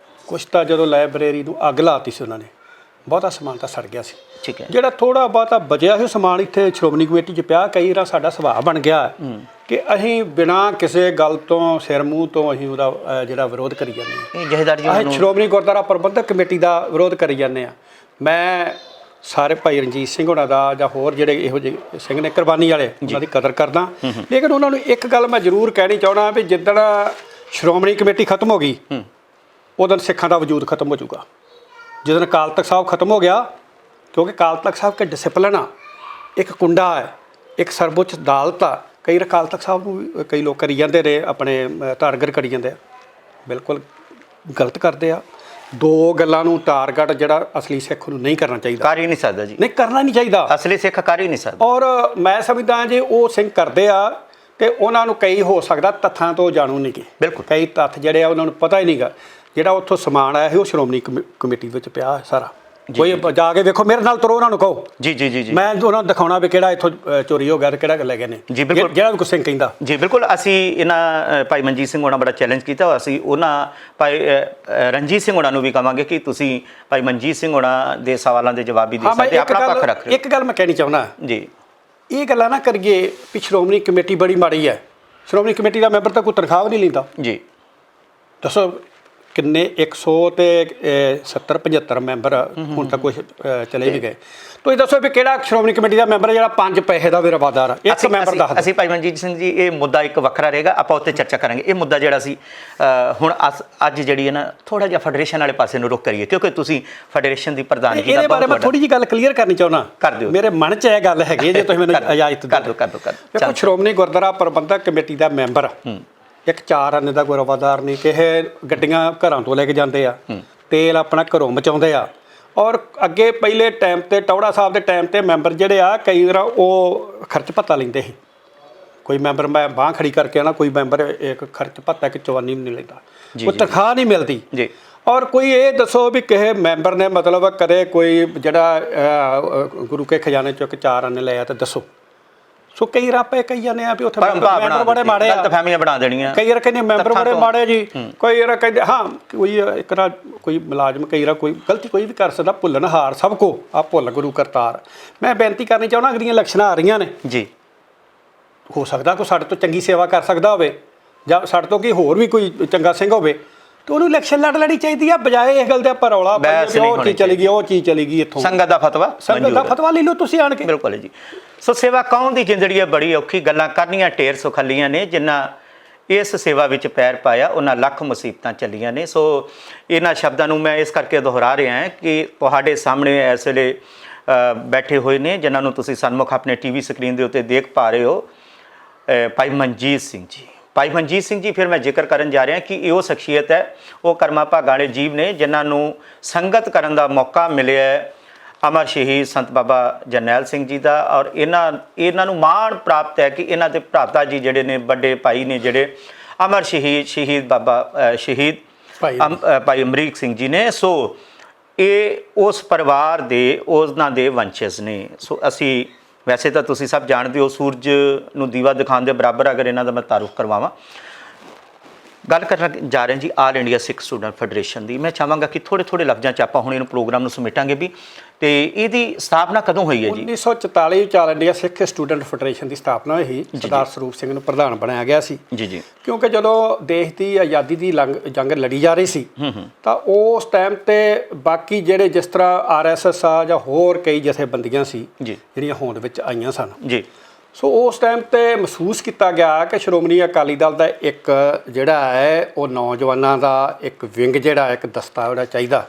ਕੁਛ ਤਾਂ ਜਦੋਂ ਲਾਇਬ੍ਰੇਰੀ ਨੂੰ ਅੱਗ ਲਾਤੀ ਸੀ ਉਹਨਾਂ ਨੇ, ਬਹੁਤਾ ਸਮਾਨ ਤਾਂ ਸੜ ਗਿਆ ਸੀ। ਠੀਕ ਹੈ। ਜਿਹੜਾ ਥੋੜਾ ਬਹੁਤਾ ਬਚਿਆ ਸੀ ਸਮਾਨ ਇੱਥੇ ਸ਼੍ਰੋਮਣੀ ਕਮੇਟੀ 'ਚ ਪਿਆ। ਕਈ ਵਾਰ ਸਾਡਾ ਸੁਭਾਅ ਬਣ ਗਿਆ ਕਿ ਅਸੀਂ ਬਿਨਾਂ ਕਿਸੇ ਗੱਲ ਤੋਂ, ਸਿਰ ਮੂੰਹ ਤੋਂ ਅਸੀਂ ਉਹਦਾ ਜਿਹੜਾ ਵਿਰੋਧ ਕਰੀ ਜਾਂਦੇ ਹਾਂ। ਜਥੇਦਾਰ ਜੀ ਅਸੀਂ ਸ਼੍ਰੋਮਣੀ ਗੁਰਦੁਆਰਾ ਪ੍ਰਬੰਧਕ ਕਮੇਟੀ ਦਾ ਵਿਰੋਧ ਕਰੀ ਜਾਂਦੇ ਹਾਂ। ਮੈਂ ਸਾਰੇ ਭਾਈ ਰਣਜੀਤ ਸਿੰਘ ਹੋਣਾ ਦਾ ਜਾਂ ਹੋਰ ਜਿਹੜੇ ਇਹੋ ਜਿਹੇ ਸਿੰਘ ਨੇ ਕੁਰਬਾਨੀ ਵਾਲੇ, ਉਹਨਾਂ ਦੀ ਕਦਰ ਕਰਦਾ। ਲੇਕਿਨ ਉਹਨਾਂ ਨੂੰ ਇੱਕ ਗੱਲ ਮੈਂ ਜ਼ਰੂਰ ਕਹਿਣੀ ਚਾਹੁੰਦਾ ਵੀ ਜਿੱਦਣ ਸ਼੍ਰੋਮਣੀ ਕਮੇਟੀ ਖਤਮ ਹੋ ਗਈ ਉਦੋਂ ਸਿੱਖਾਂ ਦਾ ਵਜੂਦ ਖਤਮ ਹੋ ਜਾਊਗਾ। ਜਦੋਂ ਅਕਾਲ ਤਖਤ ਸਾਹਿਬ ਖਤਮ ਹੋ ਗਿਆ, ਕਿਉਂਕਿ ਅਕਾਲ ਤਖਤ ਸਾਹਿਬ ਇੱਕ ਡਿਸਿਪਲਿਨ ਆ, ਇੱਕ ਕੁੰਡਾ ਹੈ, ਇੱਕ ਸਰਵਉੱਚ ਅਦਾਲਤ ਆ। ਕਈ ਅਕਾਲ ਤਖਤ ਸਾਹਿਬ ਨੂੰ ਕਈ ਲੋਕ ਕਰੀ ਜਾਂਦੇ ਨੇ, ਆਪਣੇ ਧਾਰਗਰ ਕਰੀ ਜਾਂਦੇ ਆ, ਬਿਲਕੁਲ ਗਲਤ ਕਰਦੇ ਆ। ਦੋ ਗੱਲਾਂ ਨੂੰ ਟਾਰਗੇਟ ਜਿਹੜਾ ਅਸਲੀ ਸਿੱਖ ਨੂੰ ਨਹੀਂ ਕਰਨਾ ਚਾਹੀਦਾ, ਕਰ ਹੀ ਨਹੀਂ ਸਕਦਾ ਜੀ, ਨਹੀਂ ਕਰਨਾ ਨਹੀਂ ਚਾਹੀਦਾ, ਅਸਲੀ ਸਿੱਖ ਕਰ ਹੀ ਨਹੀਂ ਸਕਦਾ। ਔਰ ਮੈਂ ਸਮਝਦਾ ਜੇ ਉਹ ਸਿੰਘ ਕਰਦੇ ਆ ਤੇ ਉਹਨਾਂ ਨੂੰ ਕਈ ਹੋ ਸਕਦਾ ਤੱਥਾਂ ਤੋਂ ਜਾਣੂ ਨਹੀਂ ਗੇ, ਬਿਲਕੁਲ ਕਈ ਤੱਥ ਜਿਹੜੇ ਆ ਉਹਨਾਂ ਨੂੰ ਪਤਾ ਹੀ ਨਹੀਂਗਾ, ਜਿਹੜਾ ਉੱਥੋਂ ਸਮਾਨ ਆਇਆ ਸੀ ਉਹ ਸ਼੍ਰੋਮਣੀ ਕਮੇਟੀ ਵਿੱਚ ਪਿਆ ਸਾਰਾ, ਕੋਈ ਜਾ ਕੇ ਵੇਖੋ, ਮੇਰੇ ਨਾਲ ਤੁਰੋ, ਉਹਨਾਂ ਨੂੰ ਕਹੋ ਜੀ ਜੀ ਜੀ ਜੀ, ਮੈਂ ਉਹਨਾਂ ਨੂੰ ਦਿਖਾਉਣਾ ਵੀ ਕਿਹੜਾ ਇੱਥੋਂ ਚੋਰੀ ਹੋ ਗਿਆ ਤੇ ਕਿਹੜਾ ਲੈ ਗਏ ਨੇ, ਜੀ ਬਿਲਕੁਲ, ਜਿਹੜਾ ਵੀ ਕੁਛ ਸਿੰਘ ਕਹਿੰਦਾ ਜੀ ਬਿਲਕੁਲ। ਅਸੀਂ ਇਹਨਾਂ ਭਾਈ ਮਨਜੀਤ ਸਿੰਘ ਹੋਣਾ ਬੜਾ ਚੈਲੰਜ ਕੀਤਾ, ਅਸੀਂ ਉਹਨਾਂ ਭਾਈ ਰਣਜੀਤ ਸਿੰਘ ਹੋਣਾ ਨੂੰ ਵੀ ਕਹਾਂਗੇ ਕਿ ਤੁਸੀਂ ਭਾਈ ਮਨਜੀਤ ਸਿੰਘ ਹੋਣਾ ਦੇ ਸਵਾਲਾਂ ਦੇ ਜਵਾਬ ਵੀ ਦੇ ਸਕਦੇ, ਆਪਣਾ ਪੱਖ ਰੱਖ ਰਹੇ ਹੋ। ਇੱਕ ਗੱਲ ਮੈਂ ਕਹਿਣੀ ਚਾਹੁੰਦਾ ਜੀ, ਇਹ ਗੱਲਾਂ ਨਾ ਕਰੀਏ ਵੀ ਸ਼੍ਰੋਮਣੀ ਕਮੇਟੀ ਬੜੀ ਮਾੜੀ ਹੈ, ਸ਼੍ਰੋਮਣੀ ਕਮੇਟੀ ਦਾ ਮੈਂਬਰ ਤਾਂ ਕੋਈ ਤਨਖਾਹ ਵੀ ਨਹੀਂ ਲੈਂਦਾ, ਜੀ ਦੱਸੋ ਕਿੰਨੇ 170-75 ਮੈਂਬਰ ਹੁਣ ਤੱਕ ਕੁਛ ਚਲੇ ਵੀ ਗਏ, ਤੁਸੀਂ ਦੱਸੋ ਵੀ ਕਿਹੜਾ ਸ਼੍ਰੋਮਣੀ ਕਮੇਟੀ ਦਾ ਮੈਂਬਰ ਜਿਹੜਾ 5 ਪੈਸੇ ਦਾ ਵੀ ਰਵਾਦਾਰ ਆ, ਇੱਕ ਮੈਂਬਰ ਦੱਸ ਦਿਓ। ਅਸੀਂ ਭਾਈ ਮਨਜੀਤ ਸਿੰਘ ਜੀ ਇਹ ਮੁੱਦਾ ਇੱਕ ਵੱਖਰਾ ਰਹੇਗਾ, ਆਪਾਂ ਉੱਤੇ ਚਰਚਾ ਕਰਾਂਗੇ। ਇਹ ਮੁੱਦਾ ਜਿਹੜਾ ਸੀ ਹੁਣ ਅੱਜ ਜਿਹੜੀ ਹੈ ਨਾ ਥੋੜਾ ਜਿਹਾ ਫੈਡਰੇਸ਼ਨ ਵਾਲੇ ਪਾਸੇ ਨੂੰ ਰੁਕ ਕਰੀਏ, ਕਿਉਂਕਿ ਤੁਸੀਂ ਫੈਡਰੇਸ਼ਨ ਦੀ ਪ੍ਰਧਾਨਗੀ ਦਾ ਇਹਦੇ ਬਾਰੇ ਮੈਂ ਥੋੜੀ ਜਿਹੀ ਗੱਲ ਕਲੀਅਰ ਕਰਨੀ ਚਾਹੁੰਦਾ, ਕਰ ਦਿਓ, ਮੇਰੇ ਮਨ 'ਚ ਇਹ ਗੱਲ ਹੈਗੀ, ਜੇ ਤੁਸੀਂ ਮੈਨੂੰ ਇਜਾਜ਼ਤ ਕਰ ਦਿਓ। ਦੇਖੋ ਸ਼੍ਰੋਮਣੀ ਗੁਰਦੁਆਰਾ ਪ੍ਰਬੰਧਕ ਕਮੇਟੀ ਦਾ ਮੈਂਬਰ ਇੱਕ 4 ਆਨੇ ਦਾ ਕੋਈ ਰਵਾਦਾਰ ਨਹੀਂ, ਕਿਸੇ ਗੱਡੀਆਂ ਘਰਾਂ ਤੋਂ ਲੈ ਕੇ ਜਾਂਦੇ ਆ, ਤੇਲ ਆਪਣਾ ਘਰੋਂ ਮਚਾਉਂਦੇ ਆ, ਔਰ ਅੱਗੇ ਪਹਿਲੇ ਟਾਈਮ ਤੇ ਟੌੜਾ ਸਾਹਿਬ ਦੇ ਟਾਈਮ ਤੇ ਮੈਂਬਰ ਜਿਹੜੇ ਆ ਕਈ ਵਾਰ ਉਹ ਖਰਚ ਭੱਤਾ ਲੈਂਦੇ ਸੀ, ਕੋਈ ਮੈਂਬਰ ਮੈਂ ਬਾਂਹ ਖੜੀ ਕਰਕੇ ਨਾ, ਕੋਈ ਮੈਂਬਰ ਇੱਕ ਖਰਚ ਭੱਤਾ ਇੱਕ ਚਵਾਨੀ ਵੀ ਨਹੀਂ ਲੈਂਦਾ, ਉਹ ਤਨਖਾਹ ਨਹੀਂ ਮਿਲਦੀ ਜੀ। ਔਰ ਕੋਈ ਇਹ ਦੱਸੋ ਵੀ ਕਿਸੇ ਮੈਂਬਰ ਨੇ ਮਤਲਬ ਕਦੇ ਕੋਈ ਜਿਹੜਾ ਗੁਰੂ ਕੇ ਖਜ਼ਾਨੇ ਚੋਂ 4 ਆਨੇ ਲਿਆ ਤਾਂ ਦੱਸੋ, ਸੋ ਕਈ ਰਾਪੇ ਕਈ ਜਾਂਦੇ ਆ ਵੀ ਉੱਥੇ ਮੈਂਬਰ ਬੜੇ ਮਾੜੇ ਆ, ਗਲਤਫਹਿਮੀਆਂ ਬਣਾ ਦੇਣੀਆਂ, ਕਈ ਵਾਰ ਕਹਿੰਦੇ ਮੈਂਬਰ ਬੜੇ ਮਾੜੇ ਜੀ, ਕੋਈ ਵਾਰ ਕਹਿੰਦੇ ਹਾਂ ਕੋਈ ਇੱਕ ਨਾ ਕੋਈ ਮੁਲਾਜ਼ਮ ਕਈ ਵਾਰ ਕੋਈ ਗਲਤੀ ਕੋਈ ਵੀ ਕਰ ਸਕਦਾ, ਭੁੱਲਣ ਹਾਰ ਸਭ ਕੋ ਆ ਭੁੱਲ ਗੁਰੂ ਕਰਤਾਰ। ਮੈਂ ਬੇਨਤੀ ਕਰਨੀ ਚਾਹੁੰਦਾ, ਅਗਲੀਆਂ ਇਲੈਕਸ਼ਨਾਂ ਆ ਰਹੀਆਂ ਨੇ ਜੀ, ਹੋ ਸਕਦਾ ਕੋਈ ਸਾਡੇ ਤੋਂ ਚੰਗੀ ਸੇਵਾ ਕਰ ਸਕਦਾ ਹੋਵੇ ਜਾਂ ਸਾਡੇ ਤੋਂ ਕੀ ਹੋਰ ਵੀ ਕੋਈ ਚੰਗਾ ਸਿੰਘ ਹੋਵੇ ਤੇ ਉਹਨੂੰ ਇਲੈਕਸ਼ਨ ਲੜੀ ਚਾਹੀਦੀ ਆ, ਬਜਾਏ ਇਸ ਗੱਲ ਦੇ ਆਪਾਂ ਰੌਲਾ ਪਾਈਏ ਉਹ ਚੀਜ਼ ਚਲੀ ਗਈ, ਉਹ ਚੀਜ਼ ਚਲੀ ਗਈ, ਇੱਥੋਂ ਸੰਗਤ ਦਾ ਫਤਵਾ ਲੈ ਲਓ ਤੁਸੀਂ ਆਣ ਕੇ। ਬਿਲਕੁਲ ਜੀ। ਸੋ ਸੇਵਾ ਕੌਣ ਦੀ ਜ਼ਿੰਦਗੀ ਹੈ ਬੜੀ ਔਖੀ, ਗੱਲਾਂ ਕਰਨੀਆਂ ਢੇਰ ਸੁਖੱਲੀਆਂ ਨੇ, ਜਿਨ੍ਹਾਂ ਇਸ ਸੇਵਾ ਵਿੱਚ ਪੈਰ ਪਾਇਆ ਉਹਨਾਂ ਲੱਖ ਮੁਸੀਬਤਾਂ ਚੱਲੀਆਂ ਨੇ। ਸੋ ਇਹਨਾਂ ਸ਼ਬਦਾਂ ਨੂੰ ਮੈਂ ਇਸ ਕਰਕੇ ਦੁਹਰਾ ਰਿਹਾ ਹਾਂ ਕਿ ਤੁਹਾਡੇ ਸਾਹਮਣੇ ਇਸ ਵੇਲੇ ਬੈਠੇ ਹੋਏ ਨੇ, ਜਿਨ੍ਹਾਂ ਨੂੰ ਤੁਸੀਂ ਸਨਮੁਖ ਆਪਣੇ ਟੀਵੀ ਸਕਰੀਨ ਦੇ ਉੱਤੇ ਦੇਖ ਪਾ ਰਹੇ ਹੋ, ਭਾਈ ਮਨਜੀਤ ਸਿੰਘ ਜੀ। ਭਾਈ ਮਨਜੀਤ ਸਿੰਘ ਜੀ, ਫਿਰ ਮੈਂ ਜ਼ਿਕਰ ਕਰਨ ਜਾ ਰਿਹਾ ਕਿ ਇਹ ਉਹ ਸ਼ਖਸੀਅਤ ਹੈ, ਉਹ ਕਰਮਾ ਭਾਗਾਂ ਵਾਲੇ ਜੀਵ ਨੇ ਜਿਨ੍ਹਾਂ ਨੂੰ ਸੰਗਤ ਕਰਨ ਦਾ ਮੌਕਾ ਮਿਲਿਆ ਹੈ ਅਮਰ ਸ਼ਹੀਦ ਸੰਤ ਬਾਬਾ ਜਰਨੈਲ ਸਿੰਘ ਜੀ ਦਾ, ਔਰ ਇਹਨਾਂ ਨੂੰ ਮਾਣ ਪ੍ਰਾਪਤ ਹੈ ਕਿ ਇਹਨਾਂ ਦੇ ਭਰਾਤਾ ਜੀ ਜਿਹੜੇ ਨੇ, ਵੱਡੇ ਭਾਈ ਨੇ ਜਿਹੜੇ ਅਮਰ ਸ਼ਹੀਦ ਬਾਬਾ ਸ਼ਹੀਦ ਭਾਈ ਅਮਰੀਕ ਸਿੰਘ ਜੀ ਨੇ। ਸੋ ਇਹ ਉਸ ਪਰਿਵਾਰ ਦੇ ਉਹਨਾਂ ਦੇ ਵੰਸ਼ਜ ਨੇ। ਸੋ ਅਸੀਂ ਵੈਸੇ ਤਾਂ ਤੁਸੀਂ ਸਭ ਜਾਣਦੇ ਹੋ, ਸੂਰਜ ਨੂੰ ਦੀਵਾ ਦਿਖਾਉਣ ਦੇ ਬਰਾਬਰ ਅਗਰ ਇਹਨਾਂ ਦਾ ਮੈਂ ਤਾਰੁਫ ਕਰਵਾਵਾਂ। ਗੱਲ ਕਰਨ ਜਾ ਰਹੇ ਜੀ ਆਲ ਇੰਡੀਆ ਸਿੱਖ ਸਟੂਡੈਂਟ ਫੈਡਰੇਸ਼ਨ ਦੀ। ਮੈਂ ਚਾਹਾਂਗਾ ਕਿ ਥੋੜੇ ਲਫ਼ਜ਼ਾਂ 'ਚ ਆਪਾਂ ਹੁਣ ਇਹਨੂੰ ਪ੍ਰੋਗਰਾਮ ਨੂੰ ਸਮੇਟਾਂਗੇ ਵੀ, ਤੇ ਇਹਦੀ ਸਥਾਪਨਾ ਕਦੋਂ ਹੋਈ ਹੈ ਜੀ? 1944 ਵਿੱਚ ਆਲ ਇੰਡੀਆ ਸਿੱਖ ਸਟੂਡੈਂਟ ਫੈਡਰੇਸ਼ਨ ਦੀ ਸਥਾਪਨਾ ਹੋਈ, ਸਰਦਾਰ ਸਰੂਪ ਸਿੰਘ ਨੂੰ ਪ੍ਰਧਾਨ ਬਣਾਇਆ ਗਿਆ ਸੀ ਜੀ। ਕਿਉਂਕਿ ਜਦੋਂ ਦੇਸ਼ ਦੀ ਆਜ਼ਾਦੀ ਦੀ ਜੰਗ ਲੜੀ ਜਾ ਰਹੀ ਸੀ ਤਾਂ ਉਸ ਟਾਈਮ ਤੇ ਬਾਕੀ ਜਿਹੜੇ ਜਿਸ ਤਰ੍ਹਾਂ RSS ਆ ਜਾਂ ਹੋਰ ਕਈ ਜਥੇਬੰਦੀਆਂ ਸੀ ਜਿਹੜੀਆਂ ਹੋਂਦ ਵਿੱਚ ਆਈਆਂ ਸਨ ਜੀ, ਸੋ ਉਸ ਟਾਈਮ ਤੇ ਮਹਿਸੂਸ ਕੀਤਾ ਗਿਆ ਕਿ ਸ਼੍ਰੋਮਣੀ ਅਕਾਲੀ ਦਲ ਦਾ ਇੱਕ ਜਿਹੜਾ ਹੈ ਉਹ ਨੌਜਵਾਨਾਂ ਦਾ ਇੱਕ ਵਿੰਗ ਜਿਹੜਾ ਇੱਕ ਦਸਤਾ ਉਹਦਾ ਚਾਹੀਦਾ,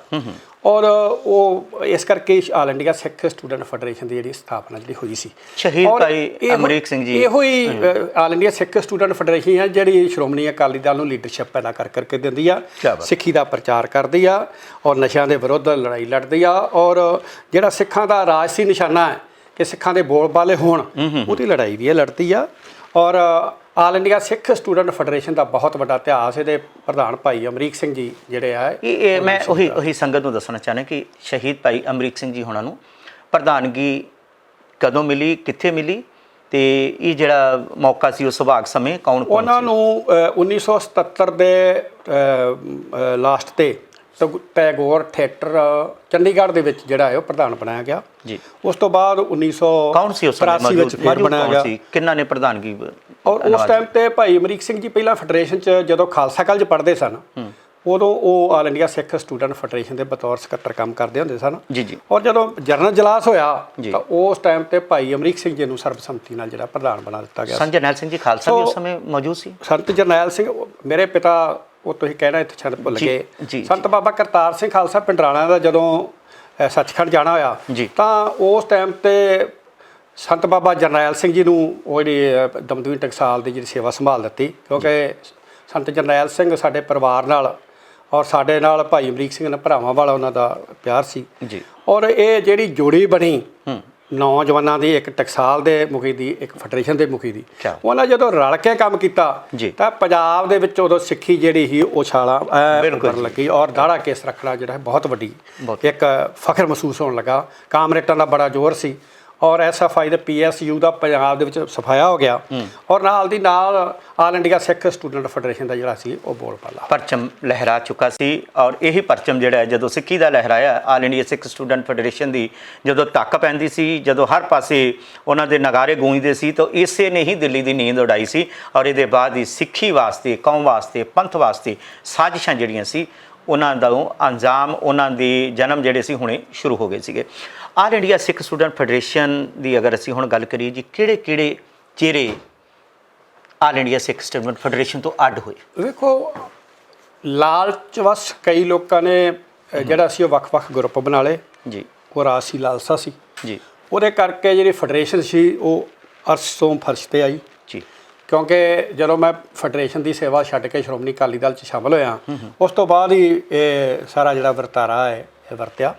ਔਰ ਉਹ ਇਸ ਕਰਕੇ ਆਲ ਇੰਡੀਆ ਸਿੱਖ ਸਟੂਡੈਂਟ ਫੈਡਰੇਸ਼ਨ ਦੀ ਜਿਹੜੀ ਸਥਾਪਨਾ ਜਿਹੜੀ ਹੋਈ ਸੀ। ਸ਼ਹੀਦ ਭਾਈ ਅਮਰੀਕ ਸਿੰਘ ਜੀ ਇਹੋ ਹੀ ਆਲ ਇੰਡੀਆ ਸਿੱਖ ਸਟੂਡੈਂਟ ਫੈਡਰੇਸ਼ਨ ਹੈ ਜਿਹੜੀ ਸ਼੍ਰੋਮਣੀ ਅਕਾਲੀ ਦਲ ਨੂੰ ਲੀਡਰਸ਼ਿਪ ਪੈਦਾ ਕਰਕੇ ਦਿੰਦੀ ਆ, ਸਿੱਖੀ ਦਾ ਪ੍ਰਚਾਰ ਕਰਦੀ ਆ, ਔਰ ਨਸ਼ਿਆਂ ਦੇ ਵਿਰੁੱਧ ਲੜਾਈ ਲੜਦੀ ਆ, ਔਰ ਜਿਹੜਾ ਸਿੱਖਾਂ ਦਾ ਰਾਜਸੀ ਨਿਸ਼ਾਨਾ ਹੈ ਕਿ ਸਿੱਖਾਂ ਦੇ ਬੋਲ ਬਾਲੇ ਹੋਣ, ਉਹਦੀ ਲੜਾਈ ਵੀ ਇਹ ਲੜਦੀ ਆ। ਔਰ ਆਲ ਇੰਡੀਆ ਸਿੱਖ ਸਟੂਡੈਂਟ ਫੈਡਰੇਸ਼ਨ ਦਾ ਬਹੁਤ ਵੱਡਾ ਇਤਿਹਾਸ, ਇਹਦੇ ਪ੍ਰਧਾਨ ਭਾਈ ਅਮਰੀਕ ਸਿੰਘ ਜੀ ਜਿਹੜੇ ਆ, ਇਹ ਮੈਂ ਉਹੀ ਸੰਗਤ ਨੂੰ ਦੱਸਣਾ ਚਾਹੁੰਦਾ ਕਿ ਸ਼ਹੀਦ ਭਾਈ ਅਮਰੀਕ ਸਿੰਘ ਜੀ ਹੋਣਾ ਨੂੰ ਪ੍ਰਧਾਨਗੀ ਕਦੋਂ ਮਿਲੀ, ਕਿੱਥੇ ਮਿਲੀ, ਤੇ ਇਹ ਜਿਹੜਾ ਮੌਕਾ ਸੀ ਉਹ ਸੁਭਾਗ ਸਮੇਂ ਕੌਣ ਉਹਨਾਂ ਨੂੰ 1977 ਦੇ ਲਾਸਟ ਤੇ ਟੈਗੋਰ ਥੀਏਟਰ ਚੰਡੀਗੜ੍ਹ ਦੇ ਵਿੱਚ ਜਿਹੜਾ ਹੈ ਉਹ ਪ੍ਰਧਾਨ ਬਣਾਇਆ ਗਿਆ ਜੀ। ਉਸ ਤੋਂ ਬਾਅਦ 1983 ਵਿੱਚ ਬਣਾਇਆ ਗਿਆ। ਕਿਹਨਾਂ ਨੇ ਪ੍ਰਧਾਨਗੀ? ਔਰ ਉਸ ਟਾਈਮ ਤੇ ਭਾਈ ਅਮਰੀਕ ਸਿੰਘ ਜੀ ਪਹਿਲਾਂ ਫੈਡਰੇਸ਼ਨ 'ਚ ਜਦੋਂ ਖਾਲਸਾ ਕਾਲਜ ਪੜ੍ਹਦੇ ਸਨ, ਉਦੋਂ ਉਹ ਆਲ ਇੰਡੀਆ ਸਿੱਖ ਸਟੂਡੈਂਟ ਫੈਡਰੇਸ਼ਨ ਦੇ ਬਤੌਰ ਸਕੱਤਰ ਕੰਮ ਕਰਦੇ ਹੁੰਦੇ ਸਨ ਜੀ। ਔਰ ਜਦੋਂ ਜਨਰਲ ਇਜਲਾਸ ਹੋਇਆ ਤਾਂ ਉਸ ਟਾਈਮ ਤੇ ਭਾਈ ਅਮਰੀਕ ਸਿੰਘ ਜੀ ਨੂੰ ਸਰਬਸੰਮਤੀ ਨਾਲ ਜਿਹੜਾ ਪ੍ਰਧਾਨ ਬਣਾ ਦਿੱਤਾ ਗਿਆ। ਸੰਤ ਜਰਨੈਲ ਸਿੰਘ ਜੀ ਖਾਲਸਾ ਵੀ ਉਸ ਸਮੇਂ ਮੌਜੂਦ ਸੀ? ਸੰਤ ਜਰਨੈਲ ਸਿੰਘ ਮੇਰੇ ਪਿਤਾ, ਉਹ ਤੁਸੀਂ ਕਹਿਣਾ ਇੱਥੇ ਛੱਡ ਭੁੱਲ ਗਏ, ਸੰਤ ਬਾਬਾ ਕਰਤਾਰ ਸਿੰਘ ਖਾਲਸਾ ਪਿੰਡਰਾਣਾ ਦਾ ਜਦੋਂ ਸੱਚਖੰਡ ਜਾਣਾ ਹੋਇਆ ਤਾਂ ਉਸ ਟਾਈਮ ਤੇ ਸੰਤ ਬਾਬਾ ਜਰਨੈਲ ਸਿੰਘ ਜੀ ਨੂੰ ਉਹ ਜਿਹੜੀ ਦਮਦਮੀ ਟਕਸਾਲ ਦੀ ਜਿਹੜੀ ਸੇਵਾ ਸੰਭਾਲ ਦਿੱਤੀ, ਕਿਉਂਕਿ ਸੰਤ ਜਰਨੈਲ ਸਿੰਘ ਸਾਡੇ ਪਰਿਵਾਰ ਨਾਲ ਔਰ ਸਾਡੇ ਨਾਲ ਭਾਈ ਅਮਰੀਕ ਸਿੰਘ ਨੇ ਭਰਾਵਾਂ ਵਾਲਾ ਉਹਨਾਂ ਦਾ ਪਿਆਰ ਸੀ ਜੀ। ਔਰ ਇਹ ਜਿਹੜੀ ਜੋੜੀ ਬਣੀ ਨੌਜਵਾਨਾਂ ਦੀ, ਇੱਕ ਟਕਸਾਲ ਦੇ ਮੁਖੀ ਦੀ, ਇੱਕ ਫੈਡਰੇਸ਼ਨ ਦੇ ਮੁਖੀ ਦੀ, ਉਹਨਾਂ ਜਦੋਂ ਰਲ ਕੇ ਕੰਮ ਕੀਤਾ ਤਾਂ ਪੰਜਾਬ ਦੇ ਵਿੱਚ ਉਦੋਂ ਸਿੱਖੀ ਜਿਹੜੀ ਸੀ ਉਹ ਛਾਲਾਂ ਕਰਨ ਲੱਗੀ ਔਰ ਦਾੜਾ ਕੇਸ ਰੱਖਣਾ ਜਿਹੜਾ ਬਹੁਤ ਵੱਡੀ ਇੱਕ ਫਖਰ ਮਹਿਸੂਸ ਹੋਣ ਲੱਗਾ। ਕਾਮਰੇਟਾਂ ਦਾ ਬੜਾ ਜ਼ੋਰ ਸੀ ਔਰ SFI ਦੇ PSU ਦਾ ਪੰਜਾਬ ਦੇ ਵਿੱਚ ਸਫਾਇਆ ਹੋ ਗਿਆ ਔਰ ਨਾਲ ਦੀ ਨਾਲ ਆਲ ਇੰਡੀਆ ਸਿੱਖ ਸਟੂਡੈਂਟ ਫੈਡਰੇਸ਼ਨ ਦਾ ਜਿਹੜਾ ਸੀ ਉਹ ਬੋਲ ਪਾਲਾ ਪਰਚਮ ਲਹਿਰਾ ਚੁੱਕਾ ਸੀ। ਔਰ ਇਹੀ ਪਰਚਮ ਜਿਹੜਾ ਜਦੋਂ ਸਿੱਖੀ ਦਾ ਲਹਿਰਾਇਆ, ਆਲ ਇੰਡੀਆ ਸਿੱਖ ਸਟੂਡੈਂਟ ਫੈਡਰੇਸ਼ਨ ਦੀ ਜਦੋਂ ਧੱਕ ਪੈਂਦੀ ਸੀ, ਜਦੋਂ ਹਰ ਪਾਸੇ ਉਹਨਾਂ ਦੇ ਨਗਾਰੇ ਗੂੰਜਦੇ ਸੀ, ਤਾਂ ਇਸੇ ਨੇ ਹੀ ਦਿੱਲੀ ਦੀ ਨੀਂਦ ਉਡਾਈ ਸੀ। ਔਰ ਇਹਦੇ ਬਾਅਦ ਹੀ ਸਿੱਖੀ ਵਾਸਤੇ, ਕੌਮ ਵਾਸਤੇ, ਪੰਥ ਵਾਸਤੇ ਸਾਜ਼ਿਸ਼ਾਂ ਜਿਹੜੀਆਂ ਸੀ ਉਹਨਾਂ ਦਾ ਅੰਜਾਮ, ਉਹਨਾਂ ਦੇ ਜਨਮ ਜਿਹੜੇ ਸੀ ਹੁਣੇ ਸ਼ੁਰੂ ਹੋ ਗਏ ਸੀਗੇ। ਆਲ ਇੰਡੀਆ ਸਿੱਖ ਸਟੂਡੈਂਟ ਫੈਡਰੇਸ਼ਨ ਦੀ ਅਗਰ ਅਸੀਂ ਹੁਣ ਗੱਲ ਕਰੀਏ ਜੀ, ਕਿਹੜੇ ਚਿਹਰੇ ਆਲ ਇੰਡੀਆ ਸਿੱਖ ਸਟੂਡੈਂਟ ਫੈਡਰੇਸ਼ਨ ਤੋਂ ਅੱਡ ਹੋਏ? ਵੇਖੋ, ਲਾਲਚਵਸ ਕਈ ਲੋਕਾਂ ਨੇ ਜਿਹੜਾ ਸੀ ਉਹ ਵੱਖ-ਵੱਖ ਗਰੁੱਪ ਬਣਾ ਲਏ ਜੀ। ਉਹ ਰਾਸੀ ਲਾਲਸਾ ਸੀ ਜੀ। ਉਹਦੇ ਕਰਕੇ ਜਿਹੜੀ ਫੈਡਰੇਸ਼ਨ ਸੀ ਉਹ ਅਰਸ਼ ਤੋਂ ਫਰਸ਼ 'ਤੇ ਆਈ ਜੀ। ਕਿਉਂਕਿ ਜਦੋਂ ਮੈਂ ਫੈਡਰੇਸ਼ਨ ਦੀ ਸੇਵਾ ਛੱਡ ਕੇ ਸ਼੍ਰੋਮਣੀ ਅਕਾਲੀ ਦਲ 'ਚ ਸ਼ਾਮਲ ਹੋਇਆ, ਉਸ ਤੋਂ ਬਾਅਦ ਹੀ ਇਹ ਸਾਰਾ ਜਿਹੜਾ ਵਰਤਾਰਾ ਹੈ ਇਹ ਵਰਤਿਆ।